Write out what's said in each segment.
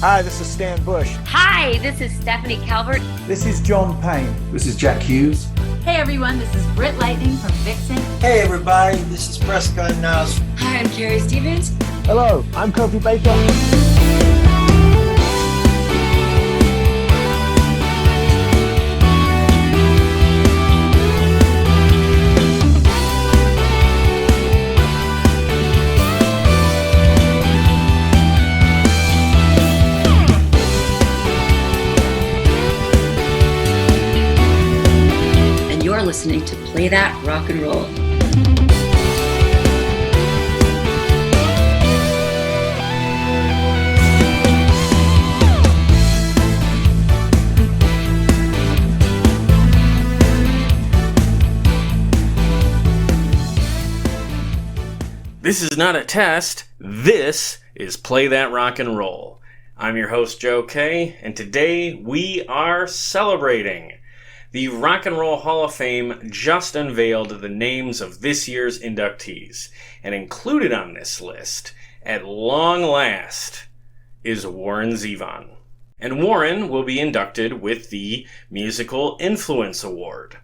Hi, this is Stan Bush. Hi, this is Stephanie Calvert. This is John Payne. This is Jack Hughes. Hey everyone, this is Britt Lightning from Vixen. Hey everybody, this is Prescott Niles. Hi, I'm Carrie Stevens. Hello, I'm Kofi Baker. Listening to Play That Rock and Roll. This is not a test. This is Play That Rock and Roll. I'm your host, Joe K, and today we are celebrating. The Rock and Roll Hall of Fame just unveiled the names of this year's inductees, and included on this list, at long last, is Warren Zevon. And Warren will be inducted with the Musical Influence Award.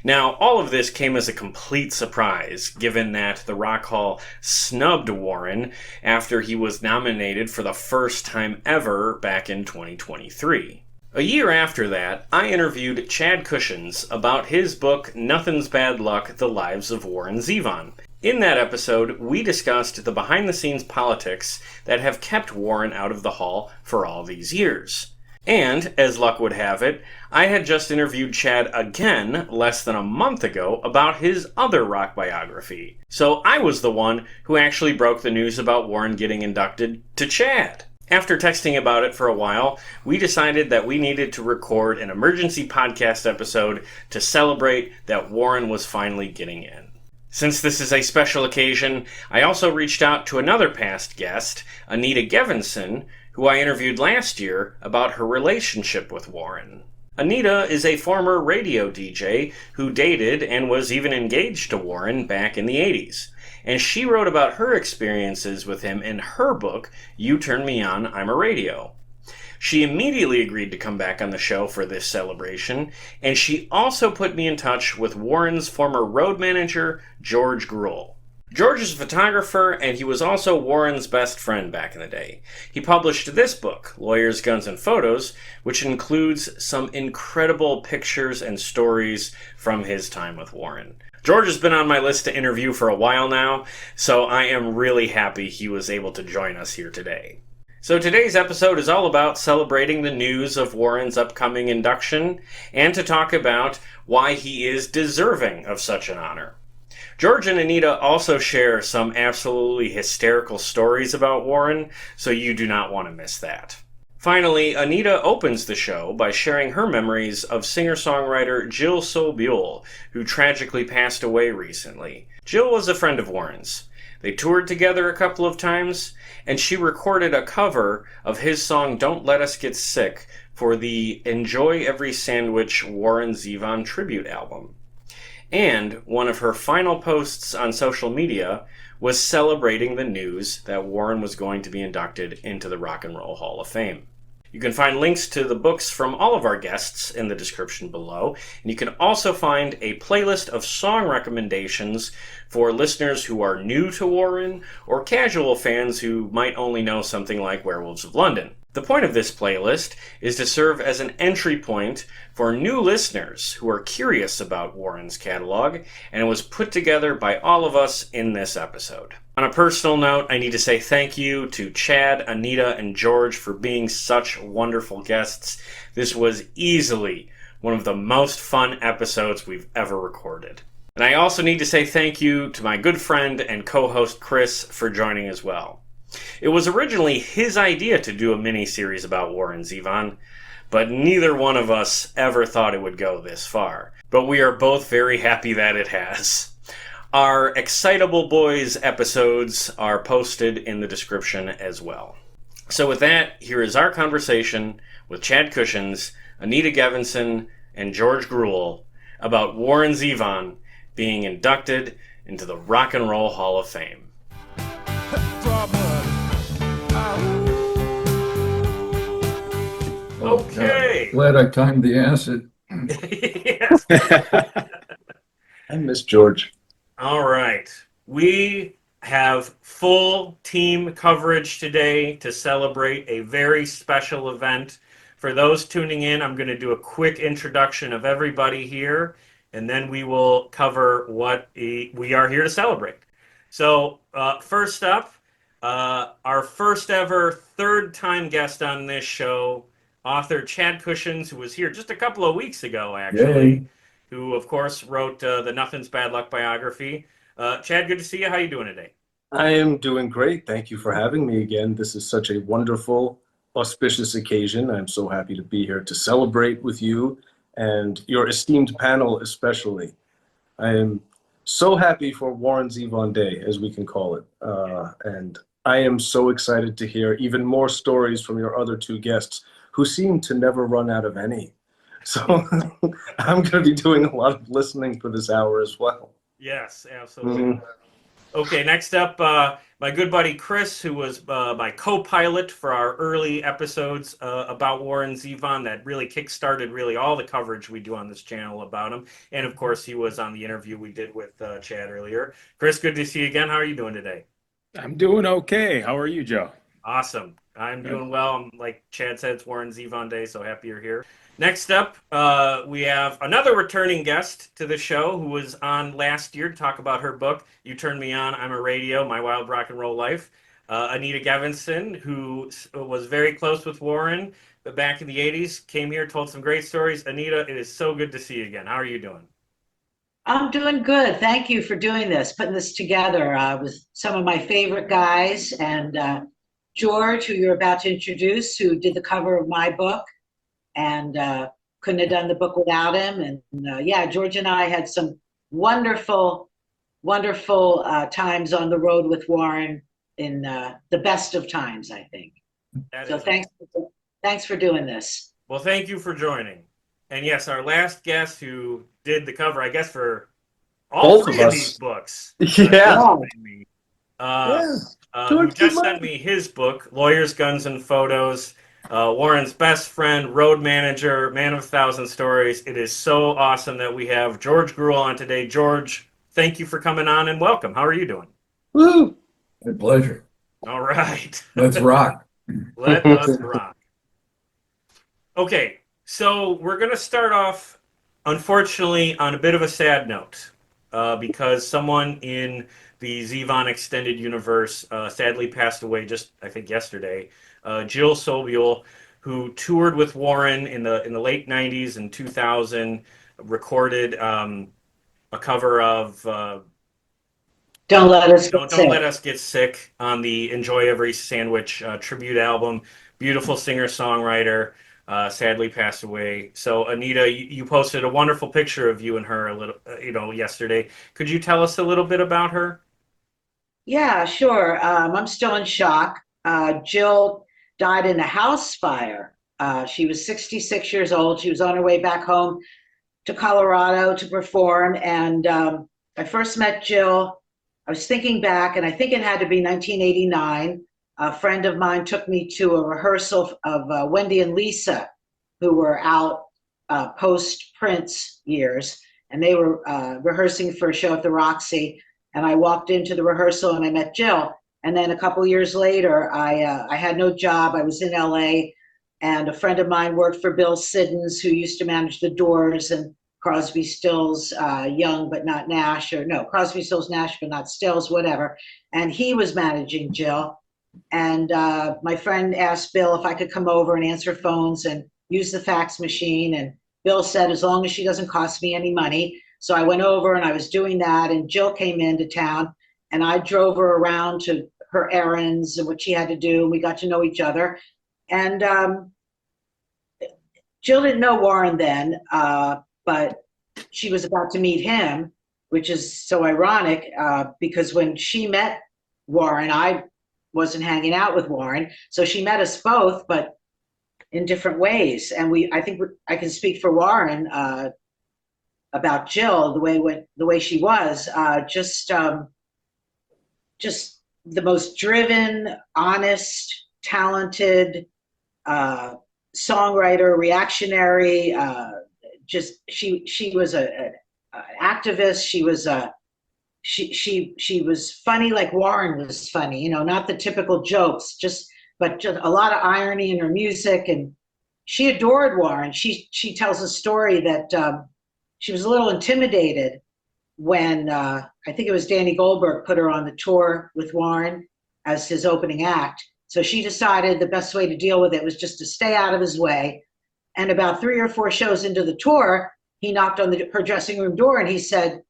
Now, all of this came as a complete surprise, given that the Rock Hall snubbed Warren after he was nominated for the first time ever back in 2023. A year after that, I interviewed Chad Kushins about his book, Nothing's Bad Luck, The Lives of Warren Zevon. In that episode, we discussed the behind-the-scenes politics that have kept Warren out of the Hall for all these years. And, as luck would have it, I had just interviewed Chad again less than a month ago about his other rock biography. So I was the one who actually broke the news about Warren getting inducted to Chad. After texting about it for a while, we decided that we needed to record an emergency podcast episode to celebrate that Warren was finally getting in. Since this is a special occasion, I also reached out to another past guest, Anita Gevinson, who I interviewed last year about her relationship with Warren. Anita is a former radio DJ who dated and was even engaged to Warren back in the 80s. And she wrote about her experiences with him in her book, You Turn Me On, I'm a Radio. She immediately agreed to come back on the show for this celebration, and she also put me in touch with Warren's former road manager, George Gruel. George is a photographer, and he was also Warren's best friend back in the day. He published this book, Lawyers, Guns, and Photos, which includes some incredible pictures and stories from his time with Warren. George has been on my list to interview for a while now, so I am really happy he was able to join us here today. So today's episode is all about celebrating the news of Warren's upcoming induction, and to talk about why he is deserving of such an honor. George and Anita also share some absolutely hysterical stories about Warren, so you do not want to miss that. Finally, Anita opens the show by sharing her memories of singer-songwriter Jill Sobule, who tragically passed away recently. Jill was a friend of Warren's. They toured together a couple of times, and she recorded a cover of his song Don't Let Us Get Sick for the Enjoy Every Sandwich Warren Zevon tribute album. And one of her final posts on social media was celebrating the news that Warren was going to be inducted into the Rock and Roll Hall of Fame. You can find links to the books from all of our guests in the description below, and you can also find a playlist of song recommendations for listeners who are new to Warren or casual fans who might only know something like Werewolves of London. The point of this playlist is to serve as an entry point for new listeners who are curious about Warren's catalog, and it was put together by all of us in this episode. On a personal note, I need to say thank you to Chad, Anita, and George for being such wonderful guests. This was easily one of the most fun episodes we've ever recorded. And I also need to say thank you to my good friend and co-host Chris for joining as well. It was originally his idea to do a mini-series about Warren Zevon, but neither one of us ever thought it would go this far. But we are both very happy that it has. Our Excitable Boys episodes are posted in the description as well. So with that, here is our conversation with Chad Kushins, Anita Gevinson, and George Gruel about Warren Zevon being inducted into the Rock and Roll Hall of Fame. Glad I timed the acid. Yes. I miss George. All right. We have full team coverage today to celebrate a very special event. For those tuning in, I'm going to do a quick introduction of everybody here, and then we will cover what we are here to celebrate. So, first up, our first ever third-time guest on this show, author Chad Kushins, who was here just a couple of weeks ago, actually. Yay. Who, of course, wrote the Nothing's Bad Luck biography. Chad, good to see you. How you doing today? I am doing great. Thank you for having me again. This is such a wonderful, auspicious occasion. I'm so happy to be here to celebrate with you and your esteemed panel especially. I am so happy for Warren Zevon Day, as we can call it. And I am so excited to hear even more stories from your other two guests who seem to never run out of any. So I'm going to be doing a lot of listening for this hour as well. Yes, absolutely. Okay, next up, my good buddy Chris, who was my co-pilot for our early episodes about Warren Zevon that really kick-started really all the coverage we do on this channel about him. And, of course, he was on the interview we did with Chad earlier. Chris, good to see you again. How are you doing today? I'm doing okay. How are you, Joe? Awesome. I'm doing well. Like Chad said, it's Warren Zevon Day, so happy you're here. Next up, we have another returning guest to the show who was on last year to talk about her book, You Turned Me On, I'm a Radio, My Wild Rock and Roll Life. Anita Gevinson, who was very close with Warren back in the 80s, came here, told some great stories. Anita, it is so good to see you again. How are you doing? I'm doing good. Thank you for doing this, putting this together with some of my favorite guys, and George, who you're about to introduce, who did the cover of my book, and couldn't have done the book without him. And yeah, George and I had some wonderful, wonderful times on the road with Warren in the best of times, I think. So thanks for doing this. Well, thank you for joining. And yes, our last guest who did the cover, I guess, for all Both three of of us. these books. Yeah. Who just sent me his book, Lawyers, Guns, and Photos. Warren's best friend, road manager, man of a thousand stories. It is so awesome that we have George Gruel on today. George, thank you for coming on and welcome. How are you doing? Woo! My pleasure. All right. Let's rock. Let us rock. Okay, so we're going to start off, unfortunately, on a bit of a sad note because someone in the Zevon Extended Universe sadly passed away just, I think, yesterday. Jill Sobule, who toured with Warren in the late 90s and 2000, recorded a cover of Don't Let Us Don't Let Us Get Sick on the Enjoy Every Sandwich tribute album. Beautiful singer-songwriter, sadly passed away. So Anita, you posted a wonderful picture of you and her yesterday. Could you tell us a little bit about her? Yeah, sure. I'm still in shock. Jill died in a house fire. She was 66 years old. She was on her way back home to Colorado to perform. And I first met Jill. I was thinking back, and I think it had to be 1989. A friend of mine took me to a rehearsal of Wendy and Lisa, who were out post-Prince years. And they were rehearsing for a show at the Roxy. And I walked into the rehearsal and I met Jill. And then a couple years later, I had no job. I was in LA, and a friend of mine worked for Bill Siddons, who used to manage the Doors and Crosby, Stills, Young but not Nash, or no, Crosby, Stills, Nash but not Stills, whatever. And he was managing Jill. And my friend asked Bill if I could come over and answer phones and use the fax machine. And Bill said, as long as she doesn't cost me any money. So I went over and I was doing that, and Jill came into town, and I drove her around to her errands and what she had to do. We got to know each other. And Jill didn't know Warren then, but she was about to meet him, which is so ironic because when she met Warren, I wasn't hanging out with Warren. So she met us both, but in different ways. And I think I can speak for Warren about Jill, the way she was, just the most driven, honest, talented, songwriter, reactionary. Just she was a activist. She was funny like Warren was funny. You know, not the typical jokes, but just a lot of irony in her music. And she adored Warren. She tells a story that she was a little intimidated when I think it was Danny Goldberg put her on the tour with Warren as his opening act. So she decided the best way to deal with it was just to stay out of his way. And about 3 or 4 shows into the tour, he knocked on her dressing room door and he said,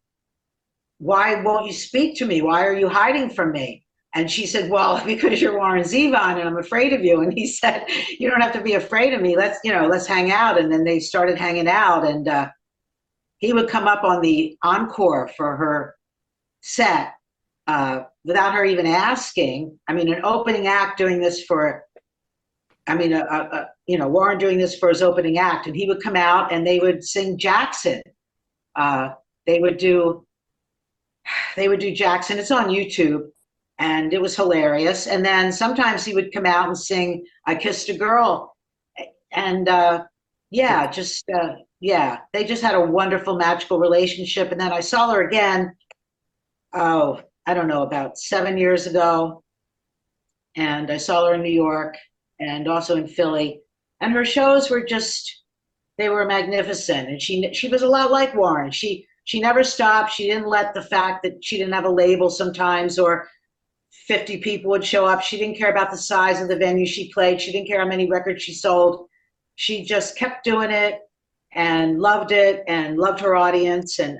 "Why won't you speak to me? Why are you hiding from me?" And she said, "Well, because you're Warren Zevon and I'm afraid of you." And he said, "You don't have to be afraid of me. Let's hang out." And then they started hanging out, and he would come up on the encore for her set without her even asking. I mean, an opening act doing this for, Warren doing this for his opening act, and he would come out and they would sing Jackson. They would do Jackson. It's on YouTube, and it was hilarious. And then sometimes he would come out and sing "I Kissed a Girl," and they just had a wonderful, magical relationship. And then I saw her again, I don't know, about 7 years ago. And I saw her in New York and also in Philly. And her shows were they were magnificent. And she was a lot like Warren. She never stopped. She didn't let the fact that she didn't have a label sometimes or 50 people would show up. She didn't care about the size of the venue she played. She didn't care how many records she sold. She just kept doing it and loved her audience. And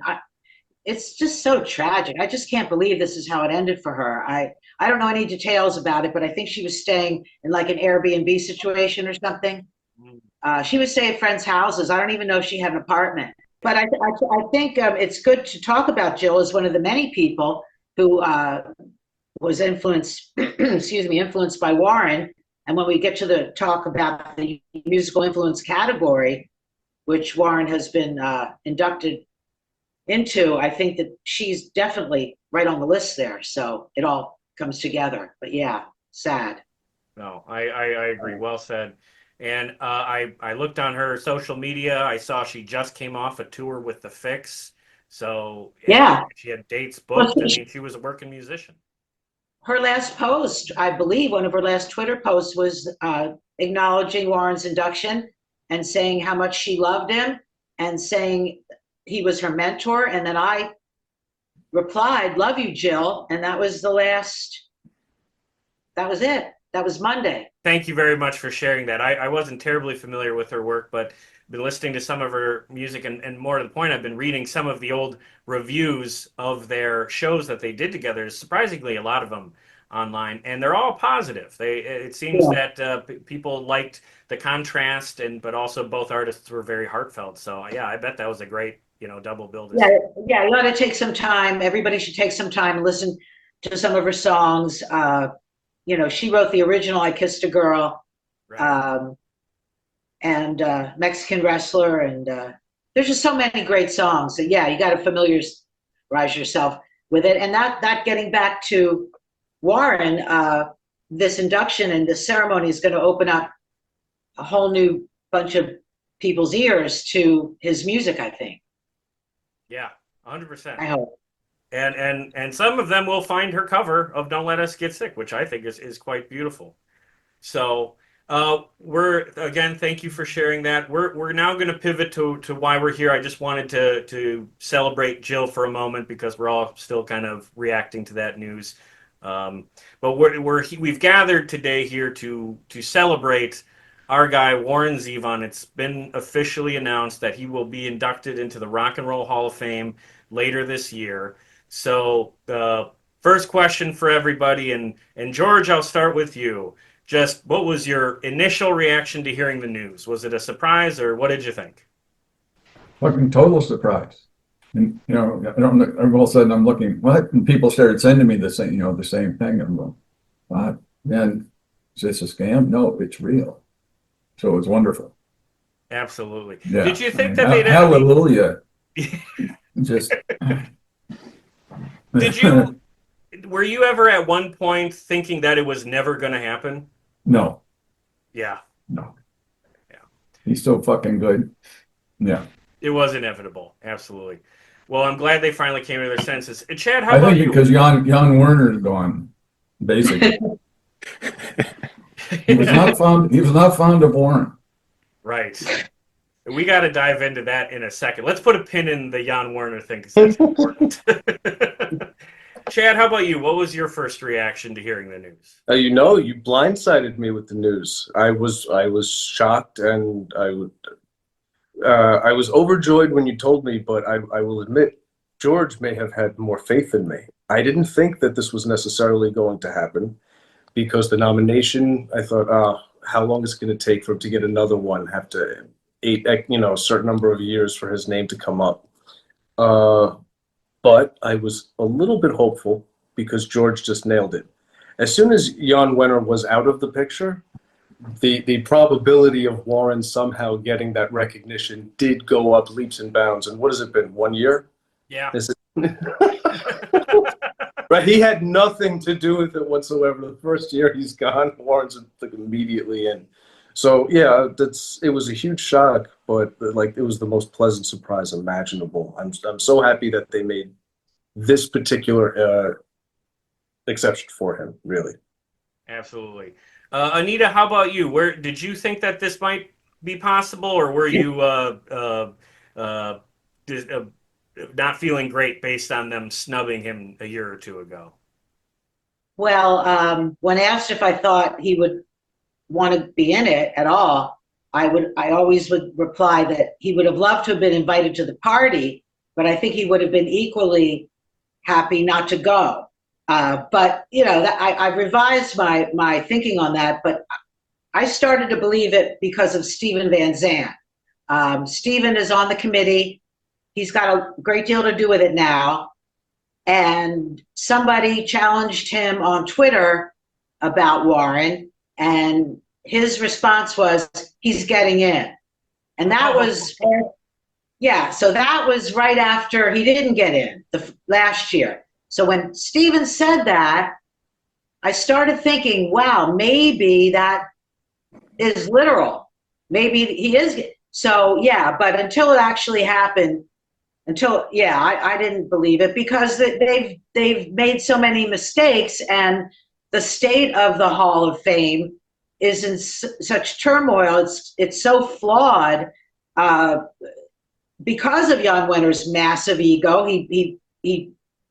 it's just so tragic. I just can't believe this is how it ended for her. I don't know any details about it, but I think she was staying in like an Airbnb situation or something. She would stay at friends' houses. I don't even know if she had an apartment. But I think it's good to talk about Jill as one of the many people who was influenced by Warren. And when we get to the talk about the musical influence category, which Warren has been inducted into, I think that she's definitely right on the list there. So it all comes together. But yeah, sad. No, I agree. Well said. And I looked on her social media. I saw she just came off a tour with The Fix. So yeah, she had dates booked. She was a working musician. Her last post, I believe, one of her last Twitter posts was acknowledging Warren's induction and saying how much she loved him and saying he was her mentor. And then I replied, "Love you, Jill." And that was it. That was Monday. Thank you very much for sharing that. I wasn't terribly familiar with her work, but been listening to some of her music, and more to the point, I've been reading some of the old reviews of their shows that they did together. Surprisingly, a lot of them online, and they're all positive. It seems that people liked the contrast, but also both artists were very heartfelt. So yeah, I bet that was a great double bill. Yeah, you ought to take some time. Everybody should take some time and listen to some of her songs. She wrote the original "I Kissed a Girl," right. And Mexican Wrestler, and there's just so many great songs. So yeah, you got to familiarize yourself with it. And that getting back to Warren, this induction and this ceremony is going to open up a whole new bunch of people's ears to his music, I think. Yeah, 100%. I hope. And some of them will find her cover of "Don't Let Us Get Sick," which I think is quite beautiful. So thank you for sharing that. We're now going to pivot to why we're here. I just wanted to celebrate Jill for a moment because we're all still kind of reacting to that news. But we've gathered today here to celebrate our guy Warren Zevon. It's been officially announced that he will be inducted into the Rock and Roll Hall of Fame later this year. So the first question for everybody, and George, I'll start with you. Just what was your initial reaction to hearing the news? Was it a surprise, or what did you think? Fucking total surprise. And all of a sudden I'm looking, what? And people started sending me the same thing. I'm going, what? Man, is this a scam? No, it's real. So it was wonderful. Absolutely. Yeah. Did you think that they'd hallelujah? Just. Were you ever at one point thinking that it was never going to happen? No. Yeah. No. Yeah. He's so fucking good. Yeah. It was inevitable. Absolutely. Well, I'm glad they finally came to their senses. Chad, how I about think you? because Jan Werner's gone, basically. He was not fond of Warren. Right. We got to dive into that in a second. Let's put a pin in the Jan Werner thing because that's important. Chad, how about you? What was your first reaction to hearing the news? You blindsided me with the news. I was shocked, and I was overjoyed when you told me, but I will admit, George may have had more faith in me. I didn't think that this was necessarily going to happen because the nomination, I thought, how long is it going to take for him to get another one? Have to a certain number of years for his name to come up. But I was a little bit hopeful because George just nailed it. As soon as Jan Wenner was out of the picture, the probability of Warren somehow getting that recognition did go up leaps and bounds. And what has it been, 1 year? Yeah. Right, he had nothing to do with it whatsoever. The first year he's gone, Warren's like immediately in. So yeah, it was a huge shock, but like it was the most pleasant surprise imaginable. I'm so happy that they made this particular exception for him. Really. Absolutely. Anita, how about you? Where did you think that this might be possible, or were you not feeling great based on them snubbing him a year or two ago? Well, when asked if I thought he would want to be in it at all, I always would reply that he would have loved to have been invited to the party, but I think he would have been equally happy not to go. But I revised my thinking on that, but I started to believe it because of Steven Van Zandt. Steven is on the committee. He's got a great deal to do with it now. And somebody challenged him on Twitter about Warren, and his response was, he's getting in. And that was, so that was right after he didn't get in last year. So when Steven said that, I started thinking, wow, maybe that is literal. Maybe he is. So yeah, but until it actually happened, I didn't believe it because they've made so many mistakes, and the state of the Hall of Fame is in such turmoil. It's so flawed because of Jan Wenner's massive ego. He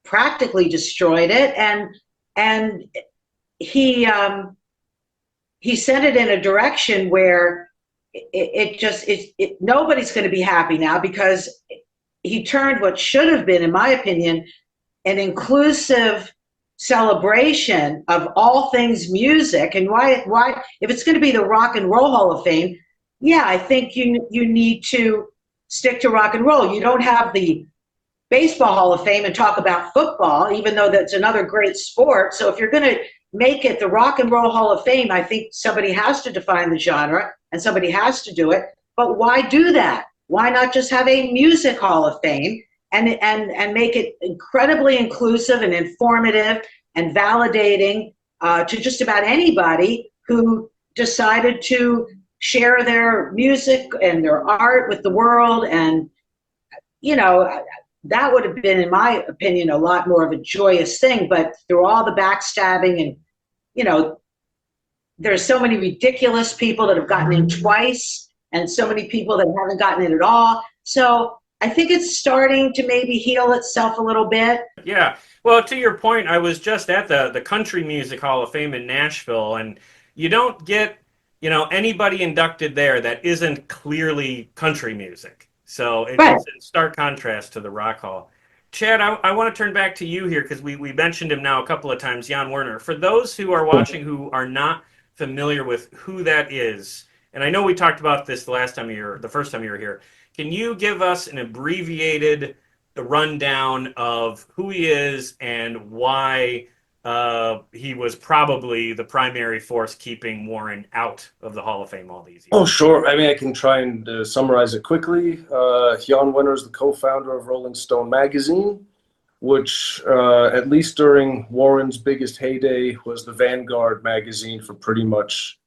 practically destroyed it, and he sent it in a direction where nobody's going to be happy now, because he turned what should have been, in my opinion, an inclusive celebration of all things music. And why if it's going to be the Rock and Roll Hall of Fame, I think you need to stick to rock and roll. You don't have the Baseball Hall of Fame and talk about football, even though that's another great sport. So if you're going to make it the Rock and Roll Hall of Fame, I think somebody has to define the genre and somebody has to do it. But why do that? Why not just have a music Hall of Fame and make it incredibly inclusive and informative and validating to just about anybody who decided to share their music and their art with the world? And that would have been, in my opinion, a lot more of a joyous thing. But through all the backstabbing and, there's so many ridiculous people that have gotten in twice and so many people that haven't gotten in at all. So I think it's starting to maybe heal itself a little bit. Yeah. Well, to your point, I was just at the Country Music Hall of Fame in Nashville, and you don't get, anybody inducted there that isn't clearly country music. So it's in stark contrast to the Rock Hall. Chad, I want to turn back to you here because we mentioned him now a couple of times, Jan Werner. For those who are watching who are not familiar with who that is, and I know we talked about this the first time you were here, can you give us an abbreviated rundown of who he is and why he was probably the primary force keeping Warren out of the Hall of Fame all these years? Oh, sure. I mean, I can try and summarize it quickly. Jan Wenner is the co-founder of Rolling Stone magazine, which, at least during Warren's biggest heyday, was the vanguard magazine for pretty much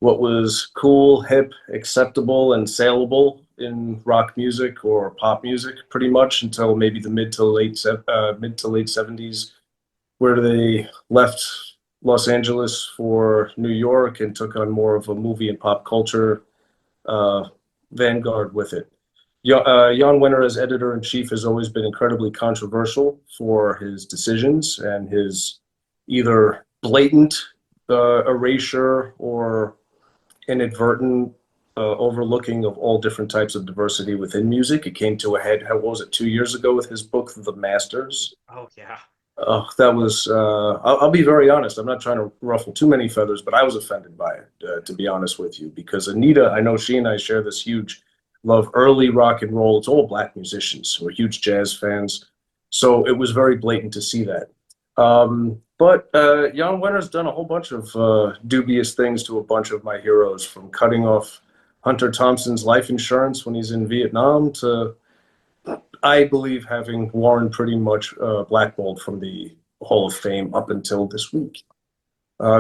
what was cool, hip, acceptable, and saleable in rock music or pop music, pretty much until maybe the mid to late 70s, where they left Los Angeles for New York and took on more of a movie and pop culture vanguard with it. Jan Wenner, as editor-in-chief, has always been incredibly controversial for his decisions and his either blatant erasure or inadvertent overlooking of all different types of diversity within music. It came to a head, how was it, 2 years ago with his book, The Masters? Oh, yeah. Oh, that was, I'll be very honest. I'm not trying to ruffle too many feathers, but I was offended by it, to be honest with you, because Anita, I know she and I share this huge love early rock and roll. It's all Black musicians. We're huge jazz fans. So it was very blatant to see that. But Jan Wenner's done a whole bunch of dubious things to a bunch of my heroes, from cutting off Hunter Thompson's life insurance when he's in Vietnam to, I believe, having Warren pretty much blackballed from the Hall of Fame up until this week.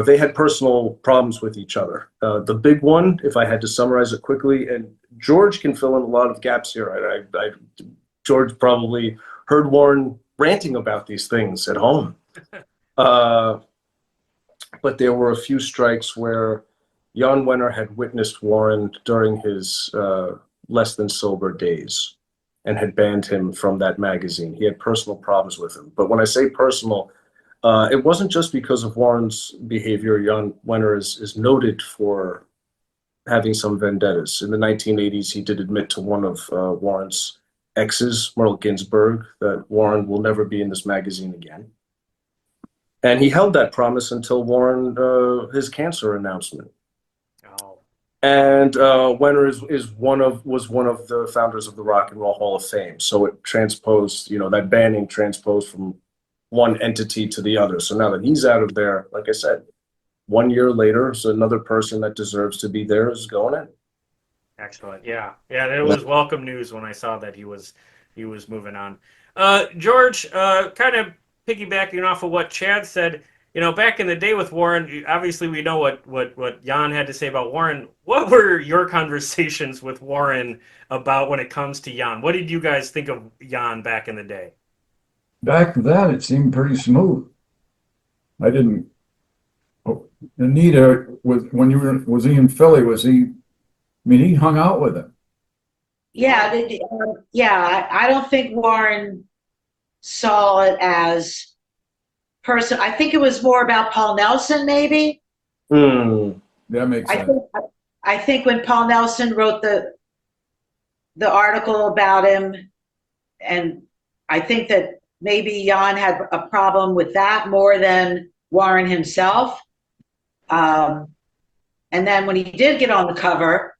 They had personal problems with each other. The big one, if I had to summarize it quickly, and George can fill in a lot of gaps here. George probably heard Warren ranting about these things at home. But there were a few strikes where Jan Wenner had witnessed Warren during his less than sober days and had banned him from that magazine. He had personal problems with him. But when I say personal, it wasn't just because of Warren's behavior. Jan Wenner is noted for having some vendettas. In the 1980s, he did admit to one of Warren's exes, Merle Ginsberg, that Warren will never be in this magazine again. And he held that promise until Warren, his cancer announcement. Oh. And Wenner was one of the founders of the Rock and Roll Hall of Fame. So it transposed, that banning transposed from one entity to the other. So now that he's out of there, like I said, 1 year later, so another person that deserves to be there is going in. Excellent. Yeah. It was welcome news when I saw that he was moving on. George, kind of piggybacking off of what Chad said, back in the day with Warren, obviously we know what Jan had to say about Warren. What were your conversations with Warren about when it comes to Jan? What did you guys think of Jan back in the day? Back then, it seemed pretty smooth. I didn't. Oh, Anita, was he in Philly? He hung out with him. Yeah, I don't think Warren saw it as person. I think it was more about Paul Nelson, maybe. That makes sense. I think when Paul Nelson wrote the article about him, and I think that maybe Jan had a problem with that more than Warren himself. And then when he did get on the cover,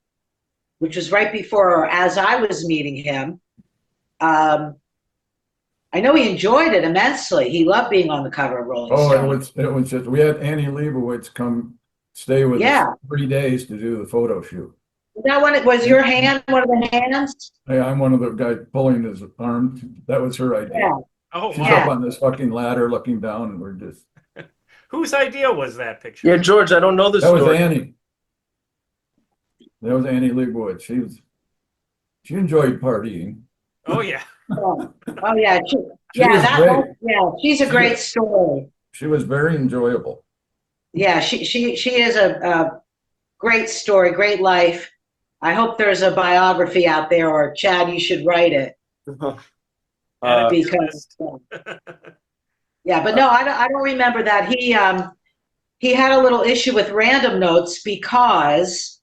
which was right before or as I was meeting him, I know he enjoyed it immensely. He loved being on the cover of Rolling Stone. It was just, we had Annie Leibovitz come stay with us 3 days to do the photo shoot. That one, was your hand one of the hands? Hey, I'm one of the guys pulling his arm. That was her idea. Yeah. Oh, She's up on this fucking ladder looking down, and we're just. Whose idea was that picture? Yeah, George, I don't know this story. That was Annie. That was Annie Leibovitz. She enjoyed partying. Oh yeah. Oh yeah. She's a great story. She was very enjoyable. Yeah, she is a great story, great life. I hope there's a biography out there, or Chad, you should write it. Because but no, I don't remember that. He had a little issue with Random Notes because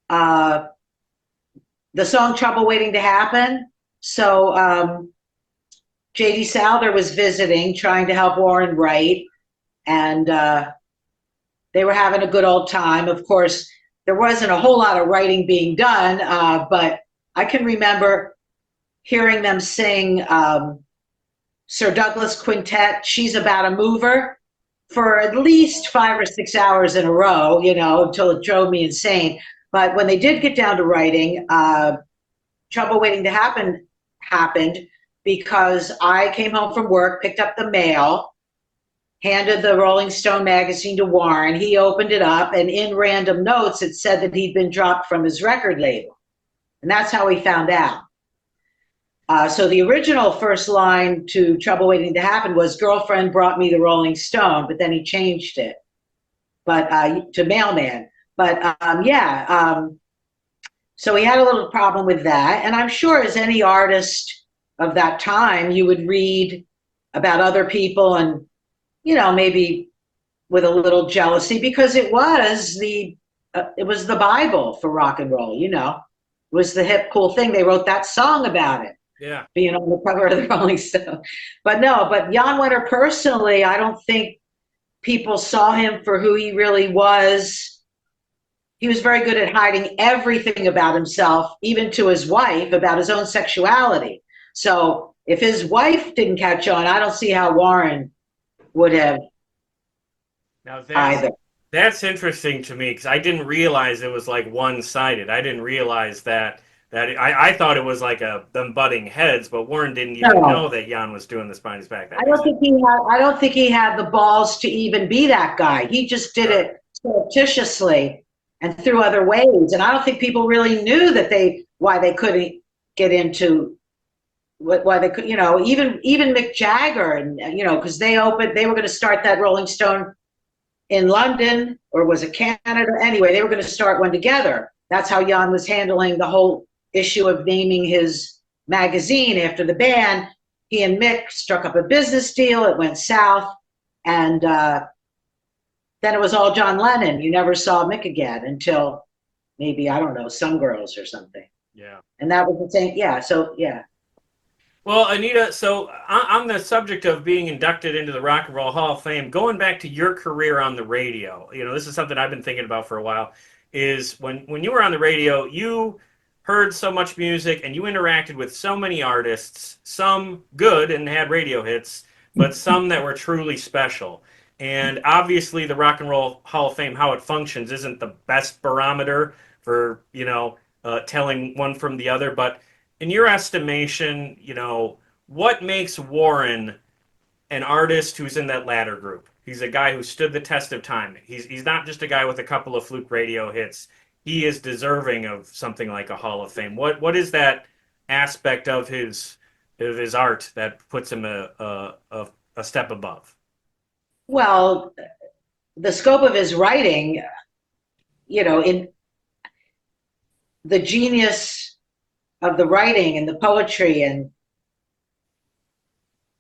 the song "Trouble Waiting to Happen." So J.D. Souther was visiting, trying to help Warren write, and they were having a good old time. Of course, there wasn't a whole lot of writing being done, but I can remember hearing them sing Sir Douglas Quintet, "She's About a Mover," for at least 5 or 6 hours in a row, until it drove me insane. But when they did get down to writing, Trouble Waiting to Happen happened because I came home from work, picked up the mail, handed the Rolling Stone magazine to Warren. He opened it up, and in random notes, it said that he'd been dropped from his record label. And that's how he found out. So the original first line to Trouble Waiting to Happen was, girlfriend brought me the Rolling Stone, but then he changed it to mailman. But so he had a little problem with that. And I'm sure as any artist of that time, you would read about other people and, maybe with a little jealousy, because it was the Bible for rock and roll, It was the hip, cool thing. They wrote that song about it. Yeah. Being on the cover of the Rolling Stone. But Jan Wenner personally, I don't think people saw him for who he really was. He was very good at hiding everything about himself, even to his wife, about his own sexuality. So if his wife didn't catch on, I don't see how Warren would have either. That's interesting to me, because I didn't realize it was like one-sided. I didn't realize that I thought it was like them butting heads, but Warren didn't even know that Jan was doing this behind his back. I don't think he had the balls to even be that guy. He just did it surreptitiously and through other ways. And I don't think people really knew why they couldn't get into why they could, even Mick Jagger, and because they were going to start that Rolling Stone in London, or was it Canada? Anyway, they were going to start one together. That's how Jan was handling the whole issue of naming his magazine after the band. He and Mick struck up a business deal. It went south. And then it was all John Lennon. You never saw Mick again until maybe, I don't know, Some Girls or something. Yeah. And that was the same. Yeah. So, yeah. Well, Anita, so on the subject of being inducted into the Rock and Roll Hall of Fame, going back to your career on the radio, this is something I've been thinking about for a while, is when you were on the radio, you heard so much music and you interacted with so many artists, some good and had radio hits, but some that were truly special. And obviously the Rock and Roll Hall of Fame, how it functions, isn't the best barometer for, telling one from the other. But in your estimation, what makes Warren an artist who's in that latter group? He's a guy who stood the test of time. He's not just a guy with a couple of fluke radio hits. He is deserving of something like a Hall of Fame. What is that aspect of his art that puts him a step above? Well, the scope of his writing, in the genius of the writing and the poetry, and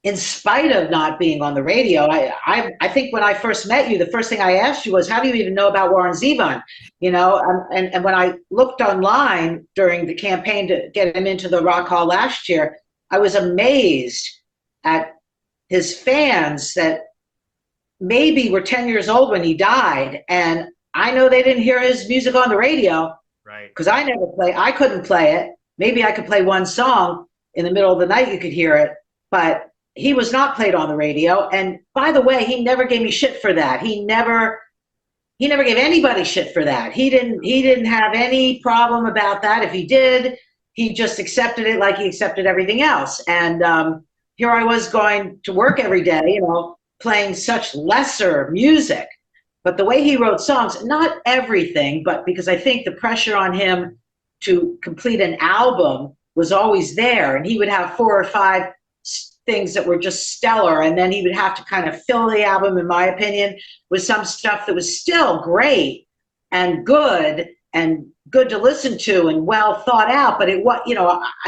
in spite of not being on the radio, I think when I first met you, the first thing I asked you was, how do you even know about Warren Zevon? And when I looked online during the campaign to get him into the Rock Hall last year, I was amazed at his fans that maybe were 10 years old when he died. And I know they didn't hear his music on the radio, right? Because I couldn't play it. Maybe I could play one song in the middle of the night, you could hear it, but he was not played on the radio. And by the way, he never gave me shit for that. He never gave anybody shit for that. He didn't have any problem about that. If he did, he just accepted it like he accepted everything else. And here I was going to work every day, playing such lesser music. But the way he wrote songs, not everything, but because I think the pressure on him to complete an album was always there. And he would have 4 or 5 things that were just stellar, and then he would have to kind of fill the album, in my opinion, with some stuff that was still great and good to listen to and well thought out. But I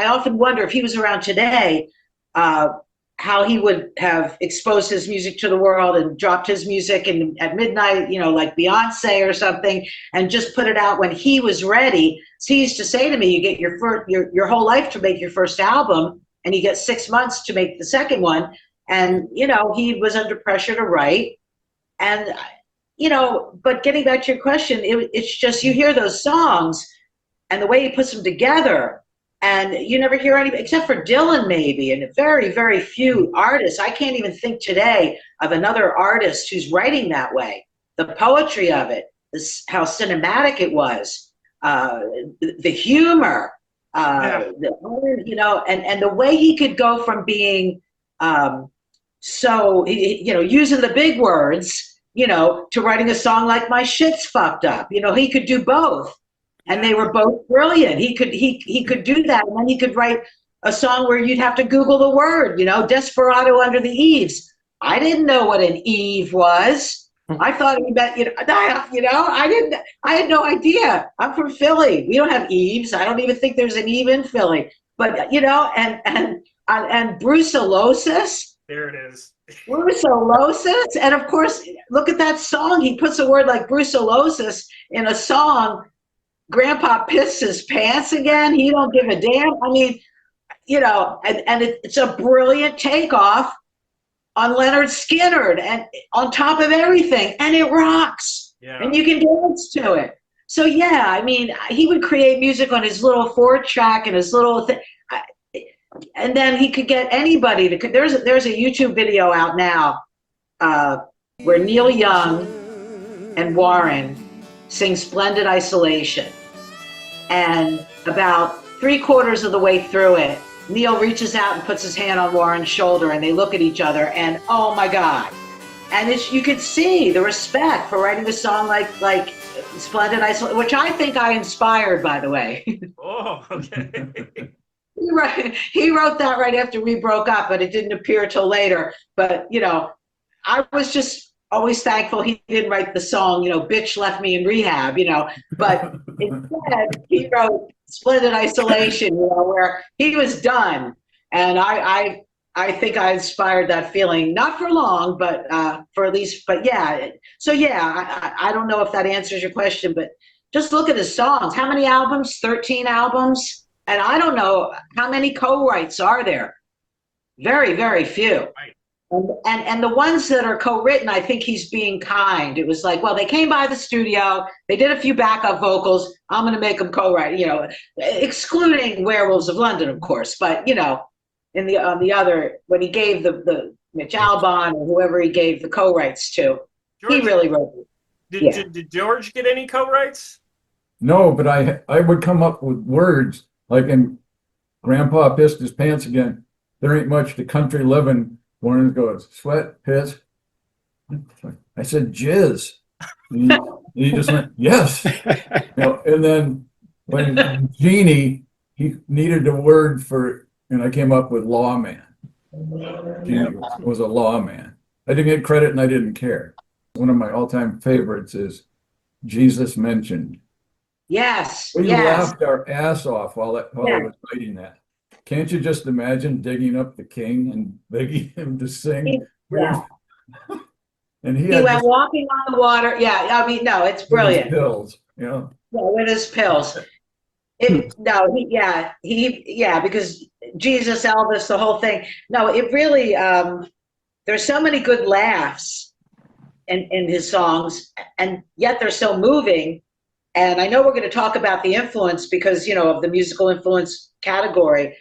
often wonder if he was around today, how he would have exposed his music to the world and dropped his music at midnight, like Beyonce or something, and just put it out when he was ready. So he used to say to me, you get your whole life to make your first album, and you get 6 months to make the second one. And, he was under pressure to write. And, but getting back to your question, it's just, you hear those songs and the way he puts them together, and you never hear any, except for Dylan maybe, and very, very few artists. I can't even think today of another artist who's writing that way. The poetry of it, how cinematic it was, the humor, and the way he could go from being so, using the big words, to writing a song like My Shit's Fucked Up. He could do both. And they were both brilliant. He could do that. And then he could write a song where you'd have to Google the word, Desperado Under the Eaves. I didn't know what an eave was. I thought he meant, I had no idea. I'm from Philly. We don't have eaves. I don't even think there's an eve in Philly. But, and brucellosis. There it is. Brucellosis. And of course, look at that song. He puts a word like brucellosis in a song. Grandpa pissed his pants again. He don't give a damn. I mean, and it's a brilliant takeoff on Leonard Skinner and on top of everything. And it rocks. Yeah. And you can dance to it. So, yeah, I mean, he would create music on his little 4-track and his little thing. And then he could get anybody to. There's a YouTube video out now where Neil Young and Warren sing Splendid Isolation. And about 3/4 of the way through it, Neil reaches out and puts his hand on Warren's shoulder, and they look at each other, and oh my God. And you could see the respect for writing a song like Splendid Isolation, which I think I inspired, by the way. Oh, okay. He wrote that right after we broke up, but it didn't appear till later. But, I was just always thankful he didn't write the song, Bitch Left Me in Rehab, But instead, he wrote Splendid Isolation, where he was done. And I think I inspired that feeling, not for long, but for at least, but yeah. So, yeah, I don't know if that answers your question, but just look at his songs. How many albums? 13 albums? And I don't know how many co-writes are there. Very, very few. Right. And the ones that are co-written, I think he's being kind. It was like, well, they came by the studio, they did a few backup vocals, I'm going to make them co-write, excluding Werewolves of London, of course. But, in the other, when he gave the Mitch Albon or whoever he gave the co-writes to, George, he really wrote it. Did George get any co-writes? No, but I would come up with words like in Grandpa Pissed His Pants Again. There ain't much to country living. Warren goes, sweat, piss. I said, jizz. And he just went, yes. And then when Jeannie, he needed a word for, and I came up with lawman. Jeannie was a lawman. I didn't get credit and I didn't care. One of my all-time favorites is Jesus Mentioned. Yes. We laughed our ass off while I was writing that. Can't you just imagine digging up the king and begging him to sing? Yeah. And he went walking on the water. Yeah, I mean, no, it's brilliant. With his pills, Yeah, with his pills. Because Jesus, Elvis, the whole thing. No, it really. There's so many good laughs in his songs, and yet they're so moving. And I know we're going to talk about the influence because of the musical influence category.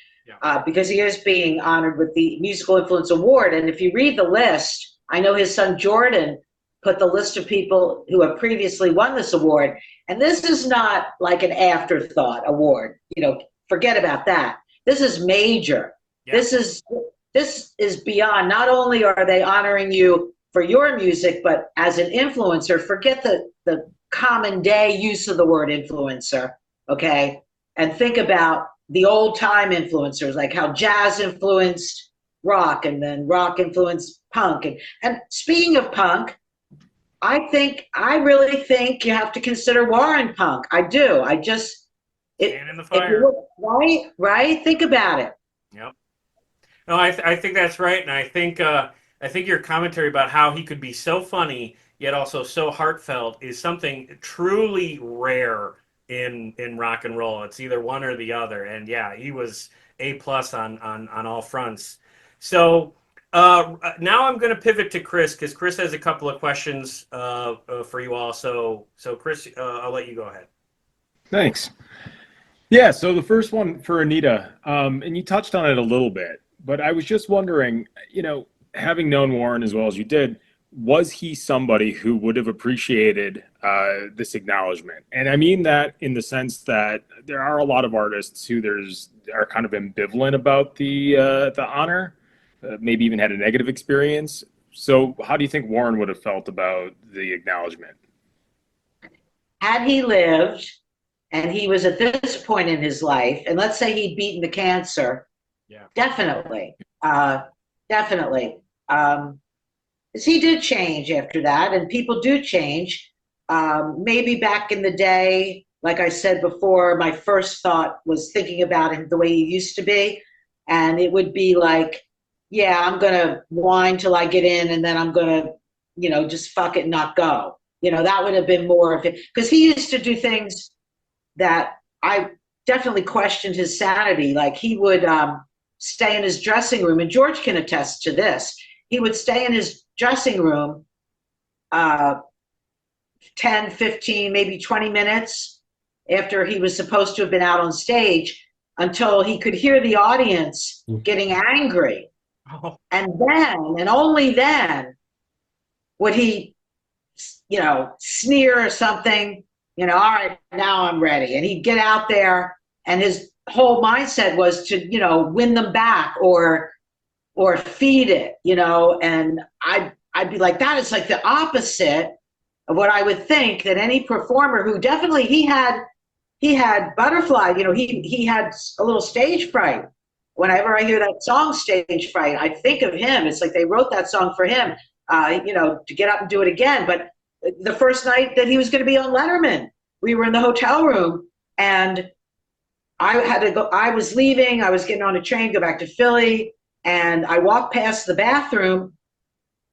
Because he is being honored with the Musical Influence Award. And if you read the list, I know his son Jordan put the list of people who have previously won this award. And this is not like an afterthought award. Forget about that. This is major. Yeah. This is beyond. Not only are they honoring you for your music, but as an influencer, forget the common day use of the word influencer, okay? And think about the old time influencers, like how jazz influenced rock and then rock influenced punk. And speaking of punk, I really think you have to consider Warren punk. I do. Stand in the fire. Right? Think about it. Yep. No, I think that's right. And I think your commentary about how he could be so funny, yet also so heartfelt is something truly rare in rock and roll. It's either one or the other. And yeah, he was A+ on all fronts. So now I'm going to pivot to Chris because Chris has a couple of questions for you all. So Chris, I'll let you go ahead. Thanks. Yeah, so the first one for Anita, and you touched on it a little bit, but I was just wondering, having known Warren as well as you did, was he somebody who would have appreciated this acknowledgement? And I mean that in the sense that there are a lot of artists who are kind of ambivalent about the honor. maybe even had a negative experience. So how do you think Warren would have felt about the acknowledgement? Had he lived and he was at this point in his life, and let's say he'd beaten the cancer, definitely. Definitely. 'Cause he did change after that, and people do change. Maybe back in the day, like I said before, my first thought was thinking about him the way he used to be. And it would be like, yeah, I'm going to whine till I get in, and then I'm going to, just fuck it and not go. That would have been more of it. Because he used to do things that I definitely questioned his sanity. Like he would stay in his dressing room, and George can attest to this. He would stay in his dressing room 10, 15, maybe 20 minutes after he was supposed to have been out on stage until he could hear the audience getting angry. And then, and only then, would he, sneer or something, all right, now I'm ready. And he'd get out there, and his whole mindset was to, win them back or feed it, and I'd be like, that is like the opposite of what I would think that any performer who definitely he had butterfly, he had a little stage fright. Whenever I hear that song, Stage Fright, I think of him. It's like they wrote that song for him, to get up and do it again. But the first night that he was going to be on Letterman, we were in the hotel room, and I had to go. I was leaving. I was getting on a train, go back to Philly, and I walked past the bathroom,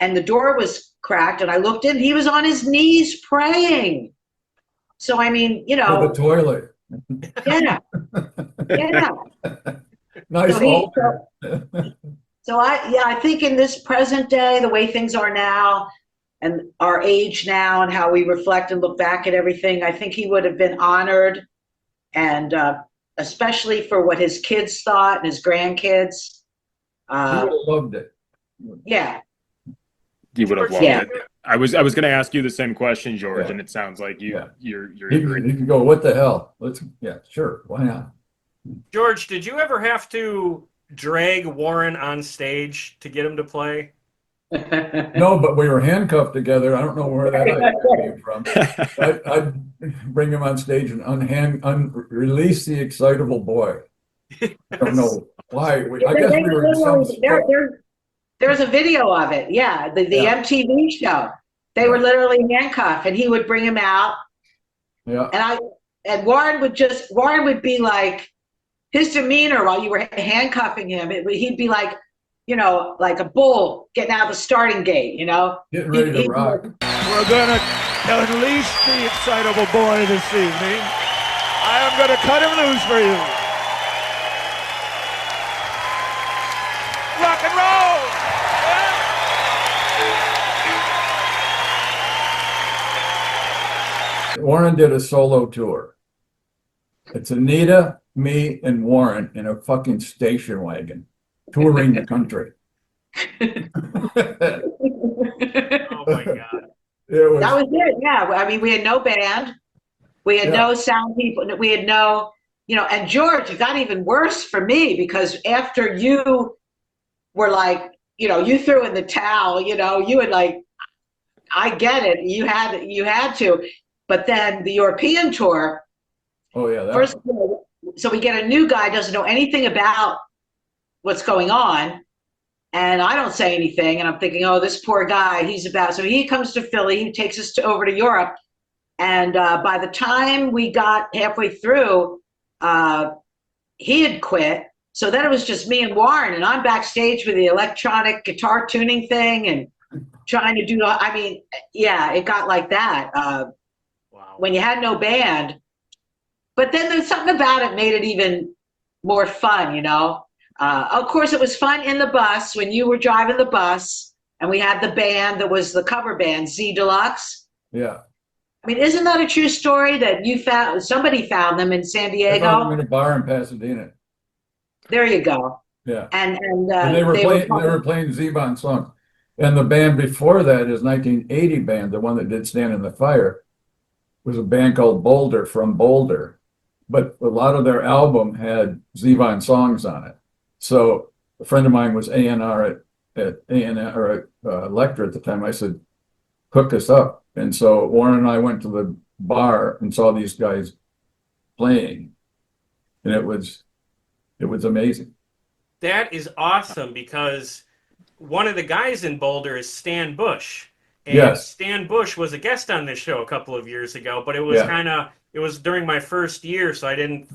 and the door was cracked, and I looked in. He was on his knees praying. So I mean, For the toilet. Yeah, yeah. Nice. So I think in this present day, the way things are now, and our age now, and how we reflect and look back at everything, I think he would have been honored, and especially for what his kids thought and his grandkids. He would have loved it. Yeah. He would have loved it. I was going to ask you the same question, George, Yeah. and it sounds like you're He can go, what the hell? Sure, why not? George, did you ever have to drag Warren on stage to get him to play? No, but we were handcuffed together. I don't know where that idea came from. I'd bring him on stage and release the Excitable Boy. I don't know why. I guess we were in some There's a video of it. Yeah, the MTV show. They were literally handcuffed, and he would bring him out. Yeah. And Warren would be like, his demeanor while you were handcuffing him, he'd be like, like a bull getting out of the starting gate, Getting ready to rock. We're going to unleash the Excitable Boy this evening. I am going to cut him loose for you. Rock and roll! Warren did a solo tour. It's Anita, me, and Warren in a fucking station wagon touring the country. Oh my God. That was it. Yeah. I mean, we had no band. We had no sound people. We had no, and George, it got even worse for me because after you were like, you threw in the towel, you had like, I get it. You had to. But then the European tour. Oh, yeah. First of all, so we get a new guy, doesn't know anything about what's going on. And I don't say anything. And I'm thinking, oh, this poor guy, so he comes to Philly, he takes us over to Europe. And by the time we got halfway through, he had quit. So then it was just me and Warren, and I'm backstage with the electronic guitar tuning thing and trying to do, it got like that. Wow. When you had no band. But then there's something about it made it even more fun, Of course, it was fun in the bus when you were driving the bus and we had the band that was the cover band, Z Deluxe. Yeah. I mean, isn't that a true story that somebody found them in San Diego? I found them in a bar in Pasadena. There you go. Yeah. And they were playing Zevon songs. And the band before that, his 1980 band, the one that did Stand in the Fire, was a band called Boulder from Boulder. But a lot of their album had Zevon songs on it. So a friend of mine was A&R at A&R or at Electra at the time. I said, hook us up. And so Warren and I went to the bar and saw these guys playing, and it was amazing. That is awesome, because one of the guys in Boulder is Stan Bush. And Yes. Stan Bush was a guest on this show a couple of years ago, but it was it was during my first year, so I didn't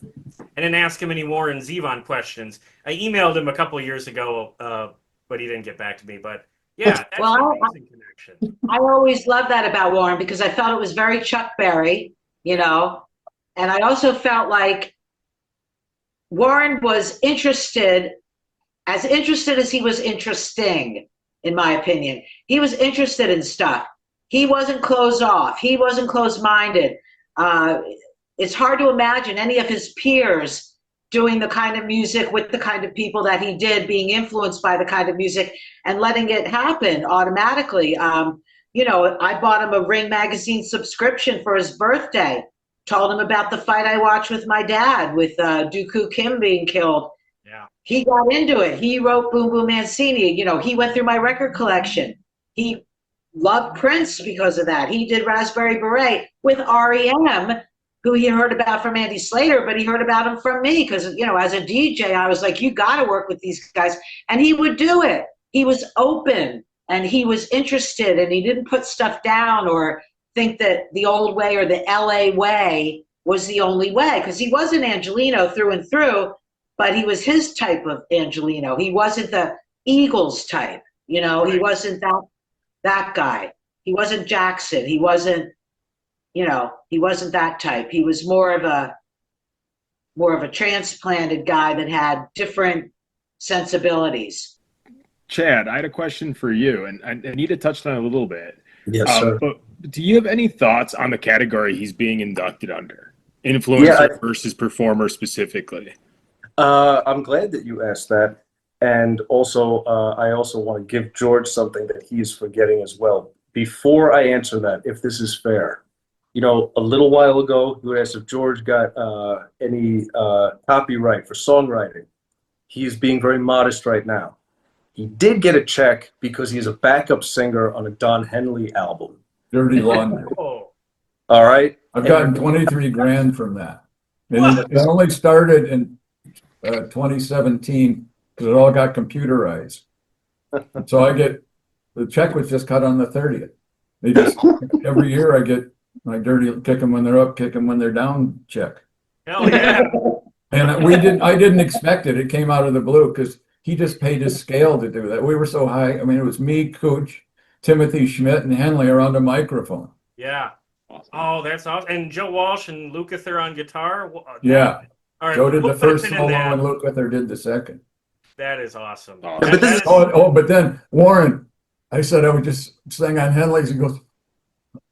ask him any Warren Zevon questions. I emailed him a couple of years ago, but he didn't get back to me. But yeah, that's an amazing connection. I always loved that about Warren because I felt it was very Chuck Berry, you know, and I also felt like Warren was interested as he was interesting, in my opinion. He was interested in stuff. He wasn't closed off. He wasn't closed-minded. It's hard to imagine any of his peers doing the kind of music with the kind of people that he did, being influenced by the kind of music and letting it happen automatically. You know, I bought him a Ring magazine subscription for his birthday, told him about the fight I watched with my dad with Dooku Kim being killed. Yeah. He got into it. He wrote Boom Boom Mancini. You know, he went through my record collection. He loved Prince because of that. He did Raspberry Beret with REM, who he heard about from Andy Slater, but he heard about him from me because, you know, as a DJ, I was like, you got to work with these guys. And he would do it. He was open and he was interested, and he didn't put stuff down or think that the old way or the LA way was the only way, because he wasn't Angelino through and through, but he was his type of Angelino. He wasn't the Eagles type, you know, he wasn't that guy. He wasn't Jackson. He wasn't, you know, he wasn't that type. He was more of a transplanted guy that had different sensibilities. Chad, I had a question for you, and Anita touched on it a little bit. Yes, sir. But do you have any thoughts on the category he's being inducted under? Influencer versus performer specifically. I'm glad that you asked that. And also, I also want to give George something that he's forgetting as well. Before I answer that, if this is fair, you know, a little while ago, you asked if George got any copyright for songwriting. He's being very modest right now. He did get a check because he's a backup singer on a Don Henley album. Dirty Laundry. Oh. All right. I've gotten 23 grand from that. And it only started in 2017 because it all got computerized. So I get, the check was just cut on the 30th. They just, every year I get my dirty kick them when they're up, kick them when they're down check. Hell yeah. And I didn't expect it. It came out of the blue because he just paid his scale to do that. We were so high. I mean, it was me, Cooch, Timothy Schmidt, and Henley around a microphone. Yeah. Oh, that's awesome. And Joe Walsh and Lukather on guitar? Yeah. All right, Joe did the we'll first put a pin solo in that. and Lukather did the second. That is awesome. Oh, But then Warren, I said I would just sing on Henley's. He goes,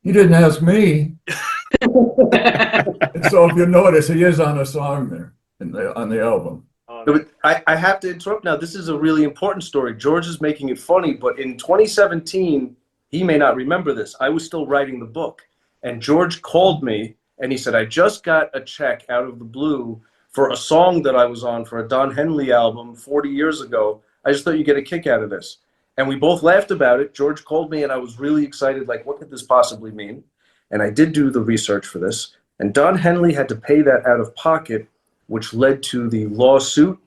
"You didn't ask me." And so if you notice, he is on a song there on the album. I have to interrupt now. This is a really important story. George is making it funny, but in 2017, he may not remember this. I was still writing the book, and George called me and he said, I just got a check out of the blue for a song that I was on for a Don Henley album 40 years ago. I just thought you'd get a kick out of this. And we both laughed about it. George called me and I was really excited, like, what could this possibly mean? And I did do the research for this. And Don Henley had to pay that out of pocket, which led to the lawsuit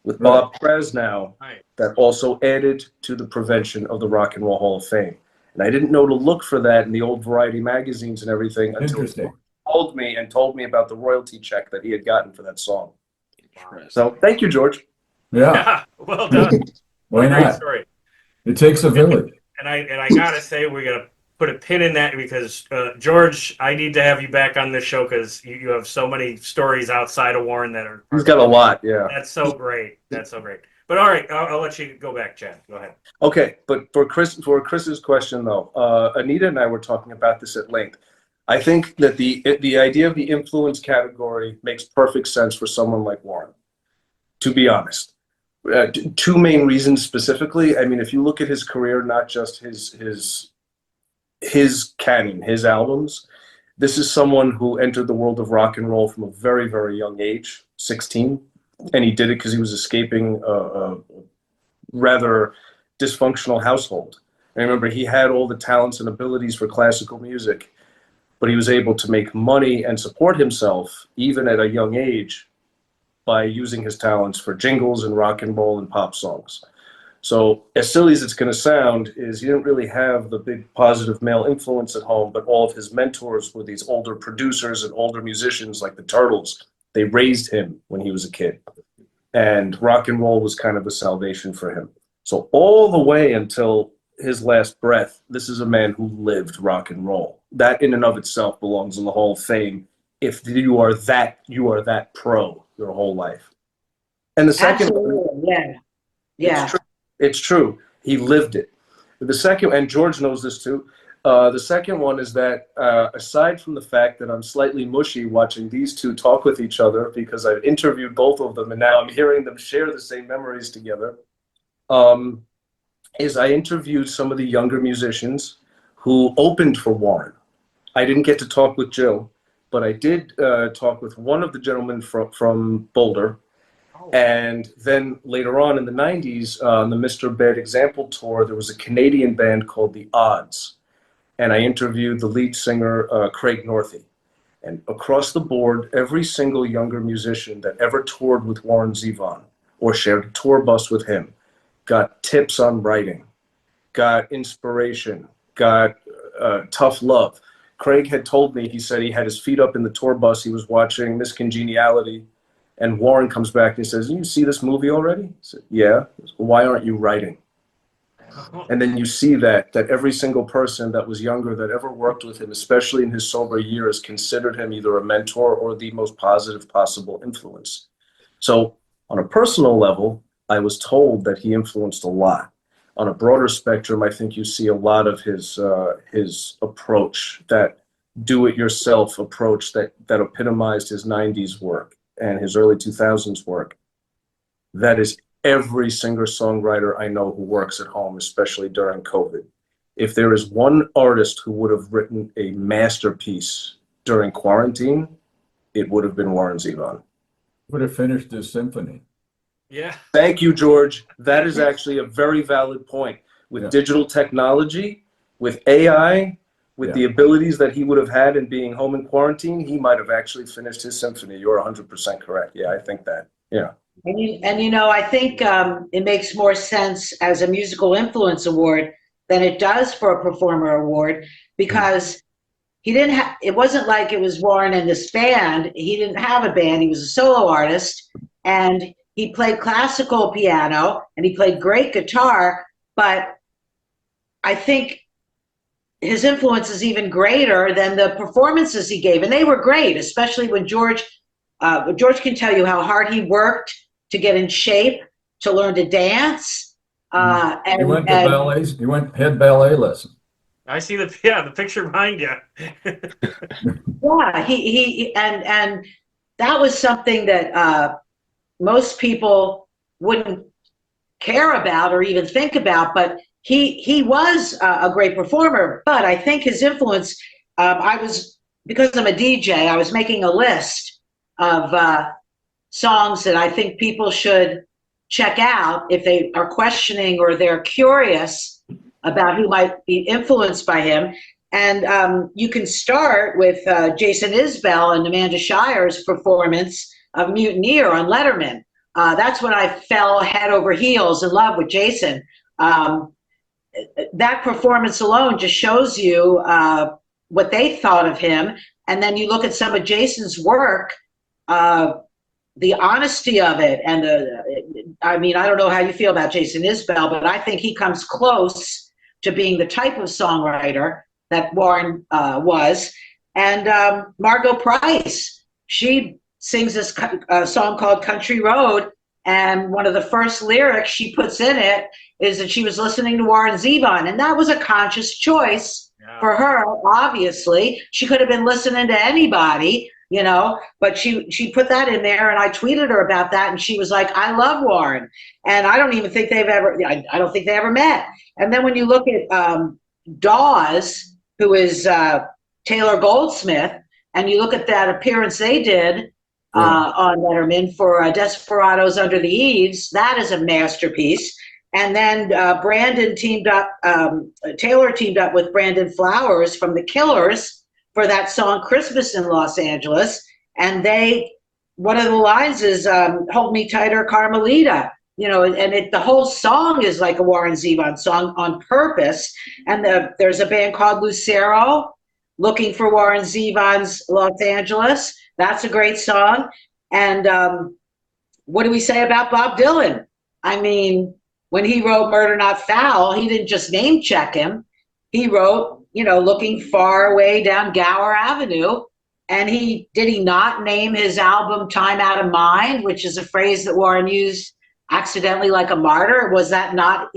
with Bob Krasnow that also added to the prevention of the Rock and Roll Hall of Fame. And I didn't know to look for that in the old Variety magazines and everything until he called me and told me about the royalty check that he had gotten for that song. So thank you, George. Yeah. Well done. Why Great not? story. It takes a village. And I gotta say, we're gonna put a pin in that because George, I need to have you back on this show because you have so many stories outside of Warren that are. He's got a lot, yeah. That's so great. That's so great. But all right, I'll let you go back, Chad. Go ahead. Okay, but for Chris's question though, Anita and I were talking about this at length. I think that the idea of the influence category makes perfect sense for someone like Warren. To be honest, two main reasons specifically. I mean, if you look at his career, not just his canon, his albums, this is someone who entered the world of rock and roll from a very, very young age, 16, And he did it because he was escaping a rather dysfunctional household. And remember, he had all the talents and abilities for classical music, but he was able to make money and support himself, even at a young age, by using his talents for jingles and rock and roll and pop songs. So as silly as it's going to sound, is he didn't really have the big positive male influence at home, but all of his mentors were these older producers and older musicians like the Turtles. They raised him when he was a kid. And rock and roll was kind of a salvation for him. So all the way until his last breath, this is a man who lived rock and roll. That in and of itself belongs in the Hall of Fame. If you are that pro your whole life. And the second, Absolutely. Yeah. It's true. He lived it. The second, and George knows this too. The second one is that aside from the fact that I'm slightly mushy watching these two talk with each other because I've interviewed both of them and now I'm hearing them share the same memories together, is I interviewed some of the younger musicians who opened for Warren. I didn't get to talk with Jill, but I did talk with one of the gentlemen from Boulder. And then later on in the 90s, on the Mr. Bad Example tour, there was a Canadian band called The Odds. And I interviewed the lead singer, Craig Northey. And across the board, every single younger musician that ever toured with Warren Zevon or shared a tour bus with him got tips on writing, got inspiration, got tough love. Craig had told me, he said he had his feet up in the tour bus, he was watching Miss Congeniality, and Warren comes back and he says, "You see this movie already?" I said, "Yeah." Said, "Why aren't you writing?" And then you see that every single person that was younger that ever worked with him, especially in his sober years, considered him either a mentor or the most positive possible influence. So on a personal level, I was told that he influenced a lot. On a broader spectrum, I think you see a lot of his approach, that do-it-yourself approach that epitomized his 90s work and his early 2000s work. That is every singer-songwriter I know who works at home, especially during COVID. If there is one artist who would have written a masterpiece during quarantine, it would have been Warren Zevon. Would have finished his symphony. Yeah. Thank you, George. That is actually a very valid point. With digital technology, with AI, with the abilities that he would have had in being home in quarantine, he might have actually finished his symphony. You're 100% correct. Yeah, I think that. Yeah. And you know, I think it makes more sense as a musical influence award than it does for a performer award, because he didn't have, it wasn't like it was Warren and this band. He didn't have a band. He was a solo artist, and he played classical piano and he played great guitar, but I think his influence is even greater than the performances he gave. And they were great, especially when George can tell you how hard he worked to get in shape, to learn to dance. And he went to ballets. He went head ballet lesson. I see the picture behind you. Yeah, he and that was something that most people wouldn't care about or even think about, but he was a great performer. But I think his influence, because I'm a DJ, I was making a list of songs that I think people should check out if they are questioning or they're curious about who might be influenced by him. And you can start with Jason Isbell and Amanda Shire's performance of Mutineer on Letterman. That's when I fell head over heels in love with Jason. That performance alone just shows you what they thought of him. And then you look at some of Jason's work, the honesty of it. And I mean, I don't know how you feel about Jason Isbell, but I think he comes close to being the type of songwriter that Warren was. And Margot Price, she sings this song called Country Road. And one of the first lyrics she puts in it is that she was listening to Warren Zevon. And that was a conscious choice for her, obviously. She could have been listening to anybody, you know, but she put that in there, and I tweeted her about that, and she was like, "I love Warren." And I don't even think I don't think they ever met. And then when you look at Dawes, who is Taylor Goldsmith, and you look at that appearance they did on Letterman for Desperados Under the Eaves. That is a masterpiece. And then Taylor teamed up with Brandon Flowers from The Killers for that song Christmas in Los Angeles. And one of the lines is Hold Me Tighter, Carmelita. And the whole song is like a Warren Zevon song on purpose. And there's a band called Lucero, looking for Warren Zevon's Los Angeles. That's a great song. And what do we say about Bob Dylan? I mean, when he wrote Murder Not Foul, he didn't just name check him. He wrote, looking far away down Gower Avenue. And did he not name his album Time Out of Mind, which is a phrase that Warren used accidentally like a martyr? Was that not,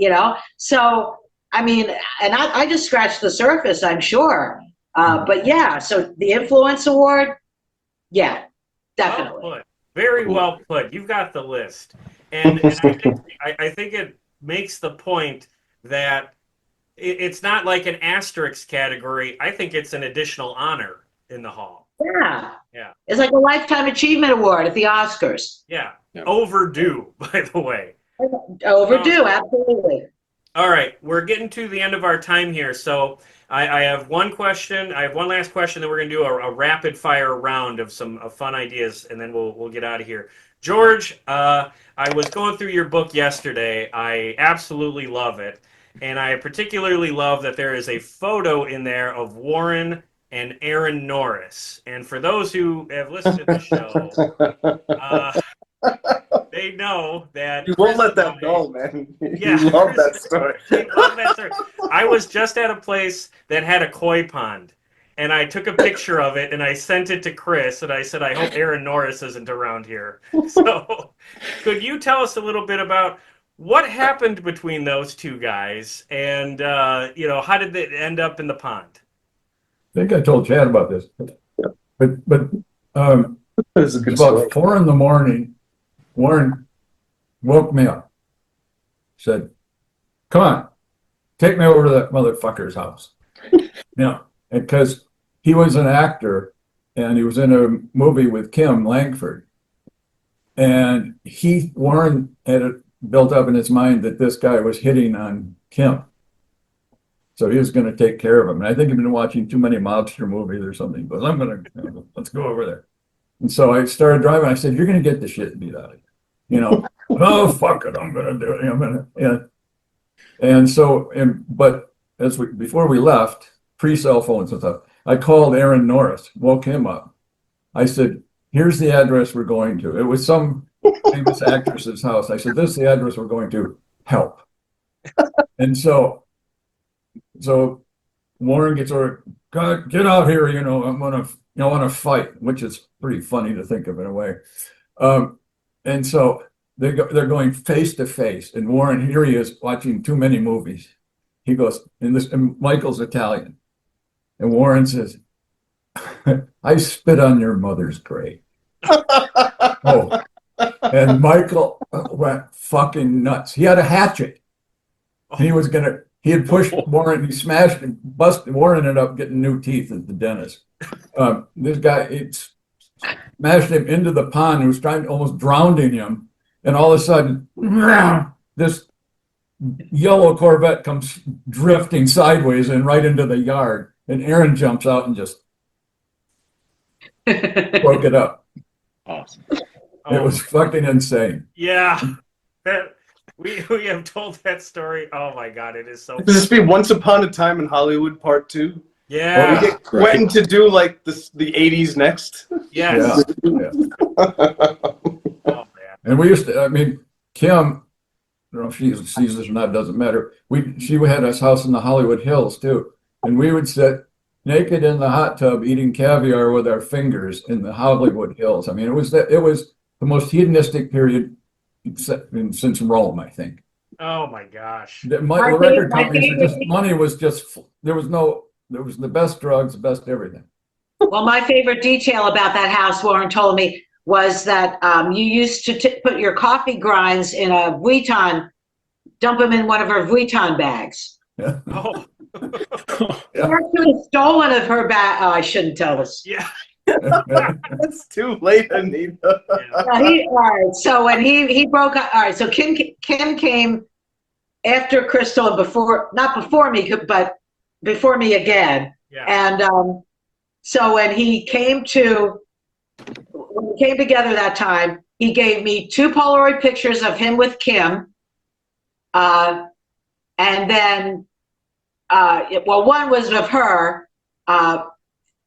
So, I mean, and I just scratched the surface, I'm sure. But yeah, so the Influence Award, yeah, definitely. Well put. Very well put. You've got the list. And I think it makes the point that it's not like an asterisk category. I think it's an additional honor in the hall. Yeah. Yeah. It's like a Lifetime Achievement Award at the Oscars. Yeah. Overdue, by the way. Overdue, absolutely. All right. We're getting to the end of our time here. So I have one question. I have one last question, then we're going to do a rapid fire round of some fun ideas, and then we'll get out of here. George, I was going through your book yesterday. I absolutely love it. And I particularly love that there is a photo in there of Warren and Aaron Norris. And for those who have listened to the show, they know that you won't let that go, man. Yeah, you love that story. Love that story. I was just at a place that had a koi pond, and I took a picture of it and I sent it to Chris, and I said, I hope Aaron Norris isn't around here. So could you tell us a little bit about what happened between those two guys, and how did they end up in the pond? I think I told Chad about this, but It's about story. 4 a.m. Warren woke me up, said, "Come on, take me over to that motherfucker's house." Because he was an actor and he was in a movie with Kim Langford, and Warren had it built up in his mind that this guy was hitting on Kim. So he was going to take care of him. And I think he'd been watching too many mobster movies or something, but let's go over there. And so I started driving. I said, "You're going to get the shit beat out of you." Oh, fuck it. I'm going to do it. And so, but before we left, pre-cell phones and stuff, I called Aaron Norris, woke him up. I said, "Here's the address we're going to." It was some famous actress's house. I said, "This is the address we're going to. Help." And so Warren gets over, "God, get out here, I want to fight," which is pretty funny to think of in a way. And so they're going face to face, and Warren, here he is watching too many movies. He goes, and Michael's Italian, and Warren says, "I spit on your mother's grave." Oh, and Michael went fucking nuts. He had a hatchet. He had pushed Warren, he smashed and busted. Warren ended up getting new teeth at the dentist. This guy smashed him into the pond and was almost drowning him. And all of a sudden, this yellow Corvette comes drifting sideways and right into the yard. And Aaron jumps out and just broke it up. Awesome. It was fucking insane. Yeah. We have told that story. Oh my God, it is so. Could this be Once Upon a Time in Hollywood Part 2? Yeah. We get Quentin to do like the 80s next. Yes. Yeah. Oh man. And we used to, Kim, I don't know if she sees this or not, doesn't matter. She had a house in the Hollywood Hills too. And we would sit naked in the hot tub eating caviar with our fingers in the Hollywood Hills. It was the most hedonistic period since Rome, I think. Oh my gosh. The record companies, money was just, there was the best drugs, the best everything. Well, my favorite detail about that house, Warren told me, was that you used to put your coffee grinds in a Vuitton, dump them in one of her Vuitton bags. Yeah. Oh. Yeah. She stolen of her bag. Oh, I shouldn't tell this. Yeah. It's too late, Anita. All right. So when he broke up, all right. So Kim came after Crystal and not before me, but before me again. Yeah. And so when we came together that time, he gave me 2 Polaroid pictures of him with Kim. And then, one was of her,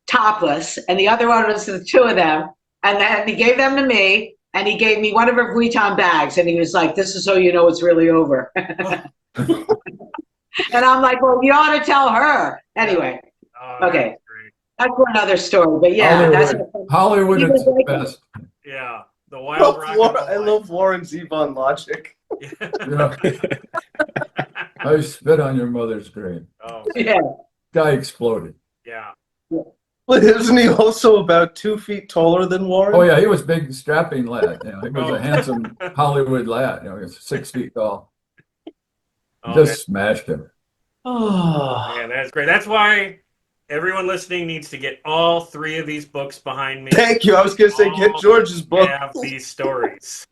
topless, and the other one was the 2 of them. And then he gave them to me, and he gave me one of her Vuitton bags, and he was like, "This is so you know it's really over." And I'm like, "Well, you ought to tell her." Anyway, okay. That's for another story, but yeah, Hollywood is the best. Yeah, the wild rock and roll. I love Warren Zevon logic. Yeah. I spit on your mother's grave. Oh, Yeah. Guy exploded. yeah. But isn't he also about 2 feet taller than Warren? Oh yeah, he was big, strapping lad. You know, he was a handsome Hollywood lad. You know, he was 6 feet tall. Just smashed him. Oh, man, that's great. That's why everyone listening needs to get all 3 of these books behind me. Thank you. I was going to say, get George's book. Have these stories,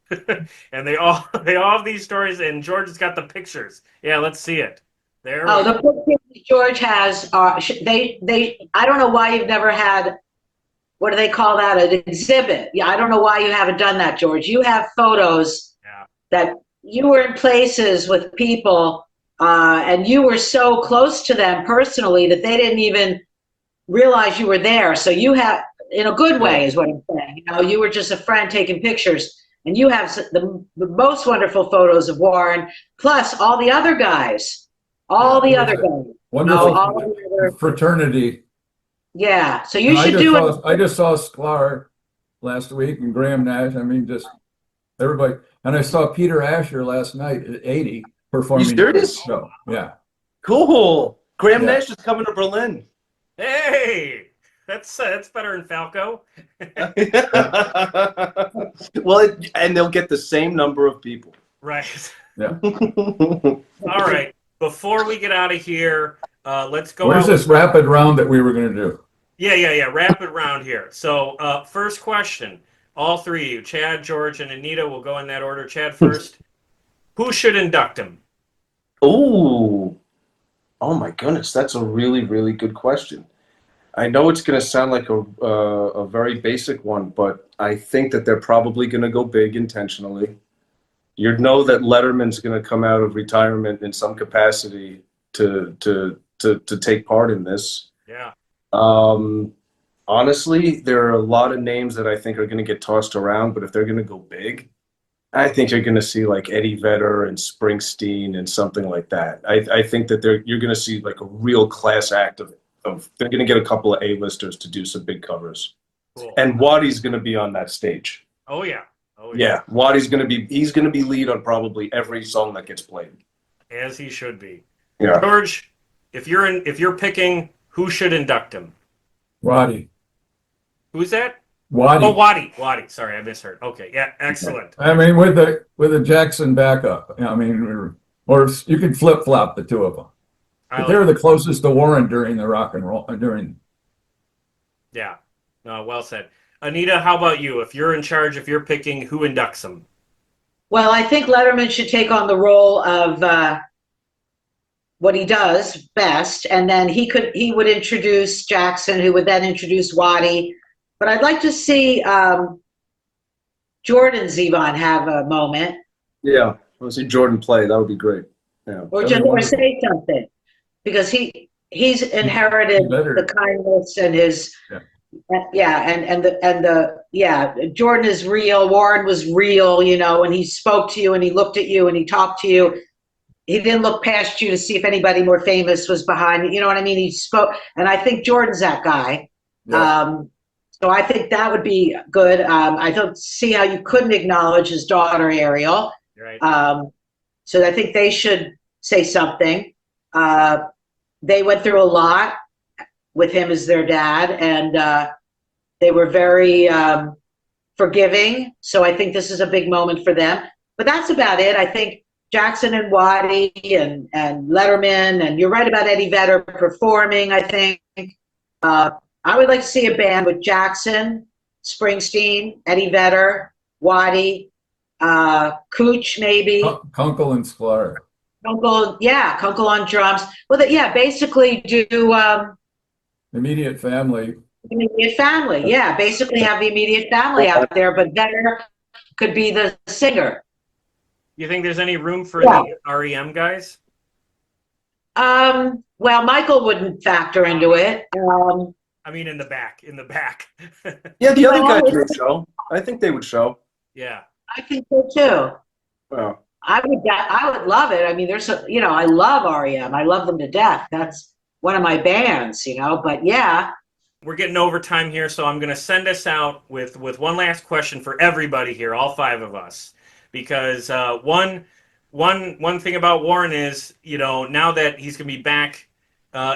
and they all have these stories. And George has got the pictures. Yeah, let's see it. There. The pictures George has are they. I don't know why you've never had. What do they call that? An exhibit. Yeah, I don't know why you haven't done that, George. You have photos that you were in places with people, and you were so close to them personally that they didn't even realize you were there. So you have, in a good way, is what I'm saying. You know, you were just a friend taking pictures, and you have the most wonderful photos of Warren, plus all the other guys. All the other guys. Wonderful fraternity. Yeah, so you should do it. I just saw Sklar last week and Graham Nash. I mean, just everybody. And I saw Peter Asher last night at 80 performing. You serious? Show. Yeah. Cool. Graham Nash is coming to Berlin. Hey, that's better than Falco. Well, and they'll get the same number of people. Right. Yeah. All right. Before we get out of here, let's go. Where's this rapid round that we were going to do? Yeah. Rapid round here. So, first question. All 3 of you, Chad, George, and Anita, will go in that order. Chad first. Who should induct him? Oh my goodness, that's a really, really good question. I know it's going to sound like a very basic one, but I think that they're probably going to go big intentionally. You know that Letterman's going to come out of retirement in some capacity to take part in this. Yeah. Honestly, there are a lot of names that I think are going to get tossed around, but if they're going to go big, I think you're going to see like Eddie Vedder and Springsteen and something like that. I think that you're going to see like a real class act of they're going to get a couple of A-listers to do some big covers. Cool. And Waddy's going to be on that stage. Oh yeah. Yeah, Waddy's going to be lead on probably every song that gets played. As he should be. Yeah. George, if you're picking who should induct him? Waddy. Who's that? Waddy. Oh, Waddy. Sorry, I misheard. Okay, yeah, excellent. I mean, with a Jackson backup. I mean, or you could flip flop the 2 of them. But they were the closest to Warren during the rock and roll Yeah. No, well said. Anita, how about you? If you're in charge, if you're picking who inducts him? Well, I think Letterman should take on the role of what he does best, and then he would introduce Jackson, who would then introduce Waddy. But I'd like to see Jordan Zevon have a moment. Yeah, I want to see Jordan play. That would be great. Yeah. Or say something, because he's inherited the kindness and his. Jordan is real. Warren was real, you know, and he spoke to you and he looked at you and he talked to you. He didn't look past you to see if anybody more famous was behind. You know what I mean? He spoke, and I think Jordan's that guy. Yeah. So I think that would be good. I don't see how you couldn't acknowledge his daughter, Ariel. Right. So I think they should say something. They went through a lot with him as their dad, and they were very forgiving. So I think this is a big moment for them. But that's about it. I think Jackson and Waddy and Letterman, and you're right about Eddie Vedder performing, I think. I would like to see a band with Jackson, Springsteen, Eddie Vedder, Waddy, Cooch maybe. Kunkel and Sklar. Kunkel on drums. Well, basically do Immediate family. immediate family. Yeah, basically have the immediate family out there, but Vedder could be the singer. You think there's any room for the REM guys? Well, Michael wouldn't factor into it. I mean, in the back. Yeah, the other guys would show. I think they would show. Yeah. I think so too. Well, I would love it. I mean, I love REM. I love them to death. That's one of my bands, but yeah. We're getting overtime here, so I'm going to send us out with one last question for everybody here, all 5 of us. Because one thing about Warren is, now that he's going to be back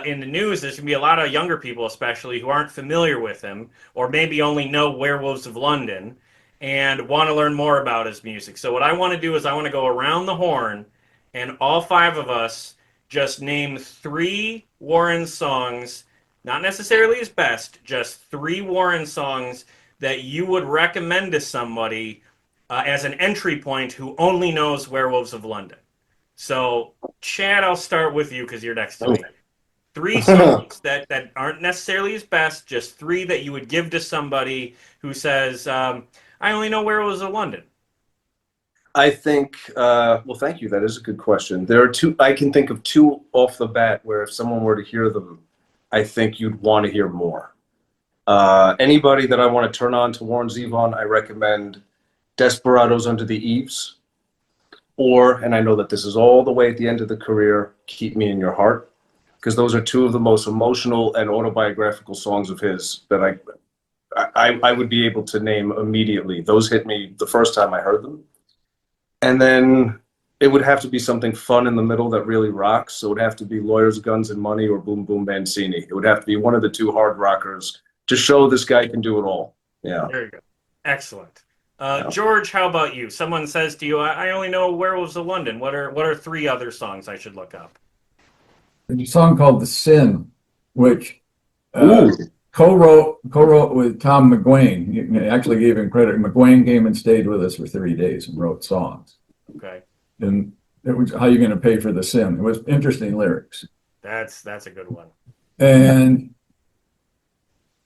in the news, there's going to be a lot of younger people, especially, who aren't familiar with him, or maybe only know Werewolves of London, and want to learn more about his music. So what I want to do is I want to go around the horn, and all 5 of us just name 3 Warren songs, not necessarily his best, just 3 Warren songs that you would recommend to somebody as an entry point who only knows Werewolves of London. So, Chad, I'll start with you because you're next to me. 3 songs that aren't necessarily his best, just 3 that you would give to somebody who says, I only know Werewolves of London. I think, well, thank you. That is a good question. There are 2, I can think of 2 off the bat where if someone were to hear them, I think you'd want to hear more. Anybody that I want to turn on to Warren Zevon, I recommend Desperados Under the Eaves, or, and I know that this is all the way at the end of the career, Keep Me in Your Heart, because those are 2 of the most emotional and autobiographical songs of his that I would be able to name immediately. Those hit me the first time I heard them. And then it would have to be something fun in the middle that really rocks. So it would have to be Lawyers, Guns, and Money or Boom Boom Mancini. It would have to be one of the 2 hard rockers to show this guy can do it all. Yeah. There you go. Excellent. George, how about you? Someone says to you, I only know Werewolves of London. What are 3 other songs I should look up? There's a song called The Sin, which co-wrote with Tom McGuane. He actually gave him credit. McGuane came and stayed with us for 3 days and wrote songs. Okay. And it was How You Gonna Pay for the Sin. It was interesting lyrics. That's a good one. And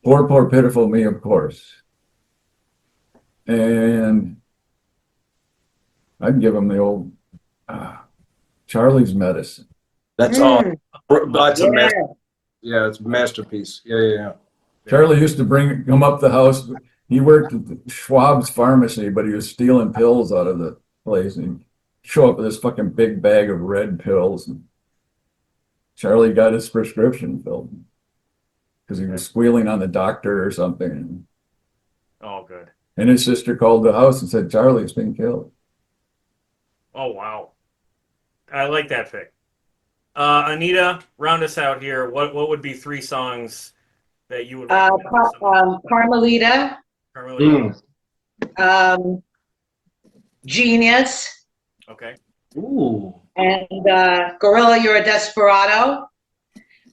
Poor, Poor, Pitiful Me, of course. And I'd give him the old Charlie's Medicine. That's all. That's a it's a masterpiece. Yeah. Charlie used to come up the house. He worked at Schwab's pharmacy, but he was stealing pills out of the place. And he'd show up with this fucking big bag of red pills. And Charlie got his prescription filled because he was squealing on the doctor or something. Oh, good. And his sister called the house and said, Charlie's been killed. Oh, wow. I like that pick. Anita, round us out here. What would be 3 songs that you would recommend? Carmelita. Genius. Okay. Ooh. And Gorilla, You're a Desperado.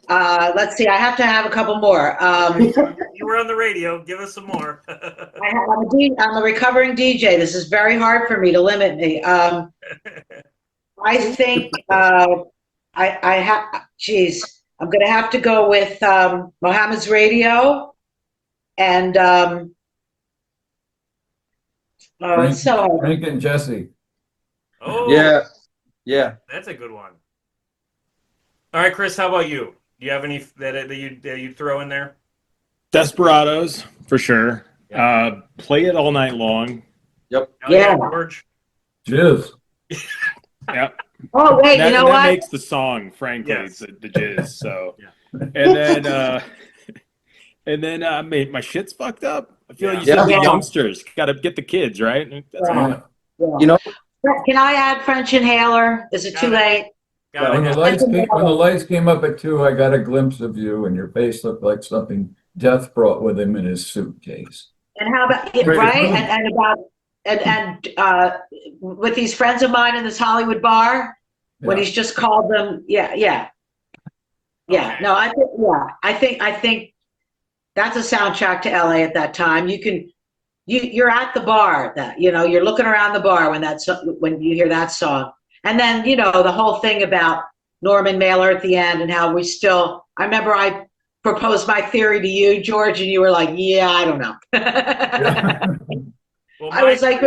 Let's see, I have to have a couple more. You were on the radio. Give us some more. I'm a recovering DJ. This is very hard for me to limit me. I think I'm going to have to go with Mohammed's Radio and Frank and Jesse. Oh, yeah. That's a good one. All right, Chris, how about you? Do you have any that you'd throw in there? Desperados, for sure. Yeah. Play It All Night Long. Yep. Yeah. George. Jizz. Yep. Oh, wait, that, you know that what? makes the song, frankly, Yes. the jizz. So, Yeah. and then my shit's fucked up. I feel like you Yeah. said the youngsters got to get the kids right. That's Yeah. You know, Can I add French Inhaler? Is it too late? When the lights came up at 2, I got a glimpse of you, and your face looked like something Death brought with him in his suitcase. And how about with these friends of mine in this Hollywood bar when he's just called them? Yeah. Okay. No, I think That's a soundtrack to LA at that time. You're at the bar, that you're looking around the bar when you hear that song. And then the whole thing about Norman Mailer at the end and how I remember I proposed my theory to you, George, and you were like, yeah, I don't know. Well, I was like,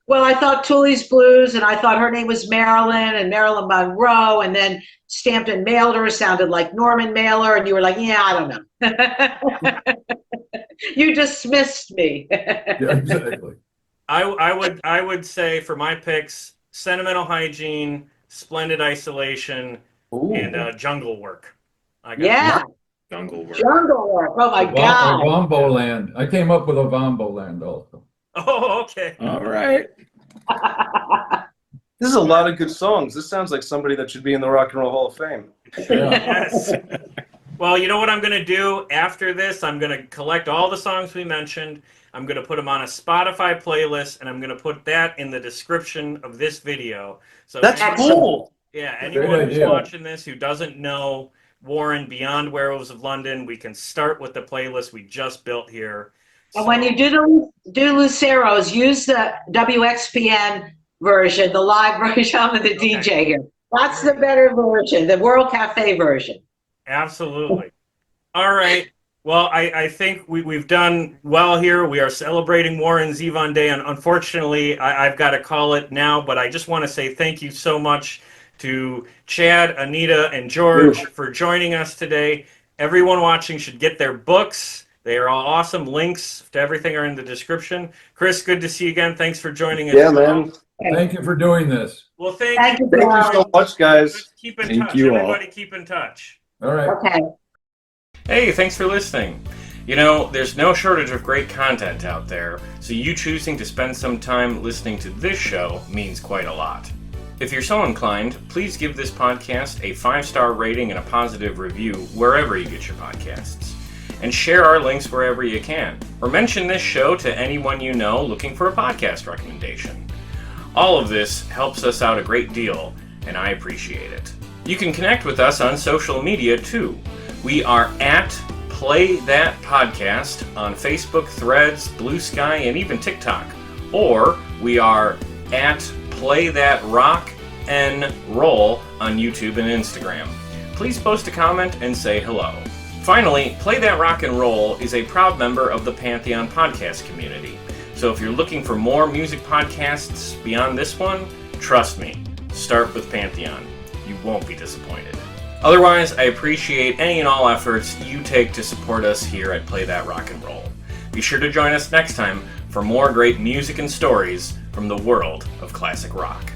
well, I thought Tully's Blues, and I thought her name was Marilyn and Marilyn Monroe, and then Stamped and Mailed Her sounded like Norman Mailer, and you were like, yeah, I don't know. You dismissed me. Yeah, exactly. I would say for my picks, Sentimental Hygiene, Splendid Isolation, and Jungle Work. Jungle Work. Jungle Work. Oh my God. Vombo Land. I came up with a Vombo Land also. Oh, okay. All right. This is a lot of good songs. This sounds like somebody that should be in the Rock and Roll Hall of Fame. Yeah. Yes. Well, you know what I'm going to do after this? I'm going to collect all the songs we mentioned. I'm going to put them on a Spotify playlist, and I'm going to put that in the description of this video. So That's cool. Yeah, anyone who's watching this who doesn't know Warren beyond Werewolves of London, we can start with the playlist we just built here. And when you do Lucero's, use the WXPN version, the live version of the DJ here. That's the better version, the World Cafe version. Absolutely. All right. Well, I think we've done well here. We are celebrating Warren Zevon Day, and unfortunately, I've got to call it now, but I just want to say thank you so much to Chad, Anita, and George for joining us today. Everyone watching should get their books. They are all awesome. Links to everything are in the description. Chris, good to see you again. Thanks for joining us. Yeah, man. Thank you for doing this. Well, thank you. Thank you so much, guys. Keep in Thank touch. you all. Everybody keep in touch. All right. Okay. Hey, thanks for listening. There's no shortage of great content out there, so you choosing to spend some time listening to this show means quite a lot. If you're so inclined, please give this podcast a 5-star rating and a positive review wherever you get your podcasts. And share our links wherever you can. Or mention this show to anyone you know looking for a podcast recommendation. All of this helps us out a great deal, and I appreciate it. You can connect with us on social media too. We are at Play That Podcast on Facebook, Threads, Blue Sky, and even TikTok. Or we are at Play That Rock and Roll on YouTube and Instagram. Please post a comment and say hello. Finally, Play That Rock and Roll is a proud member of the Pantheon podcast community. So if you're looking for more music podcasts beyond this one, trust me, start with Pantheon. You won't be disappointed. Otherwise, I appreciate any and all efforts you take to support us here at Play That Rock and Roll. Be sure to join us next time for more great music and stories from the world of classic rock.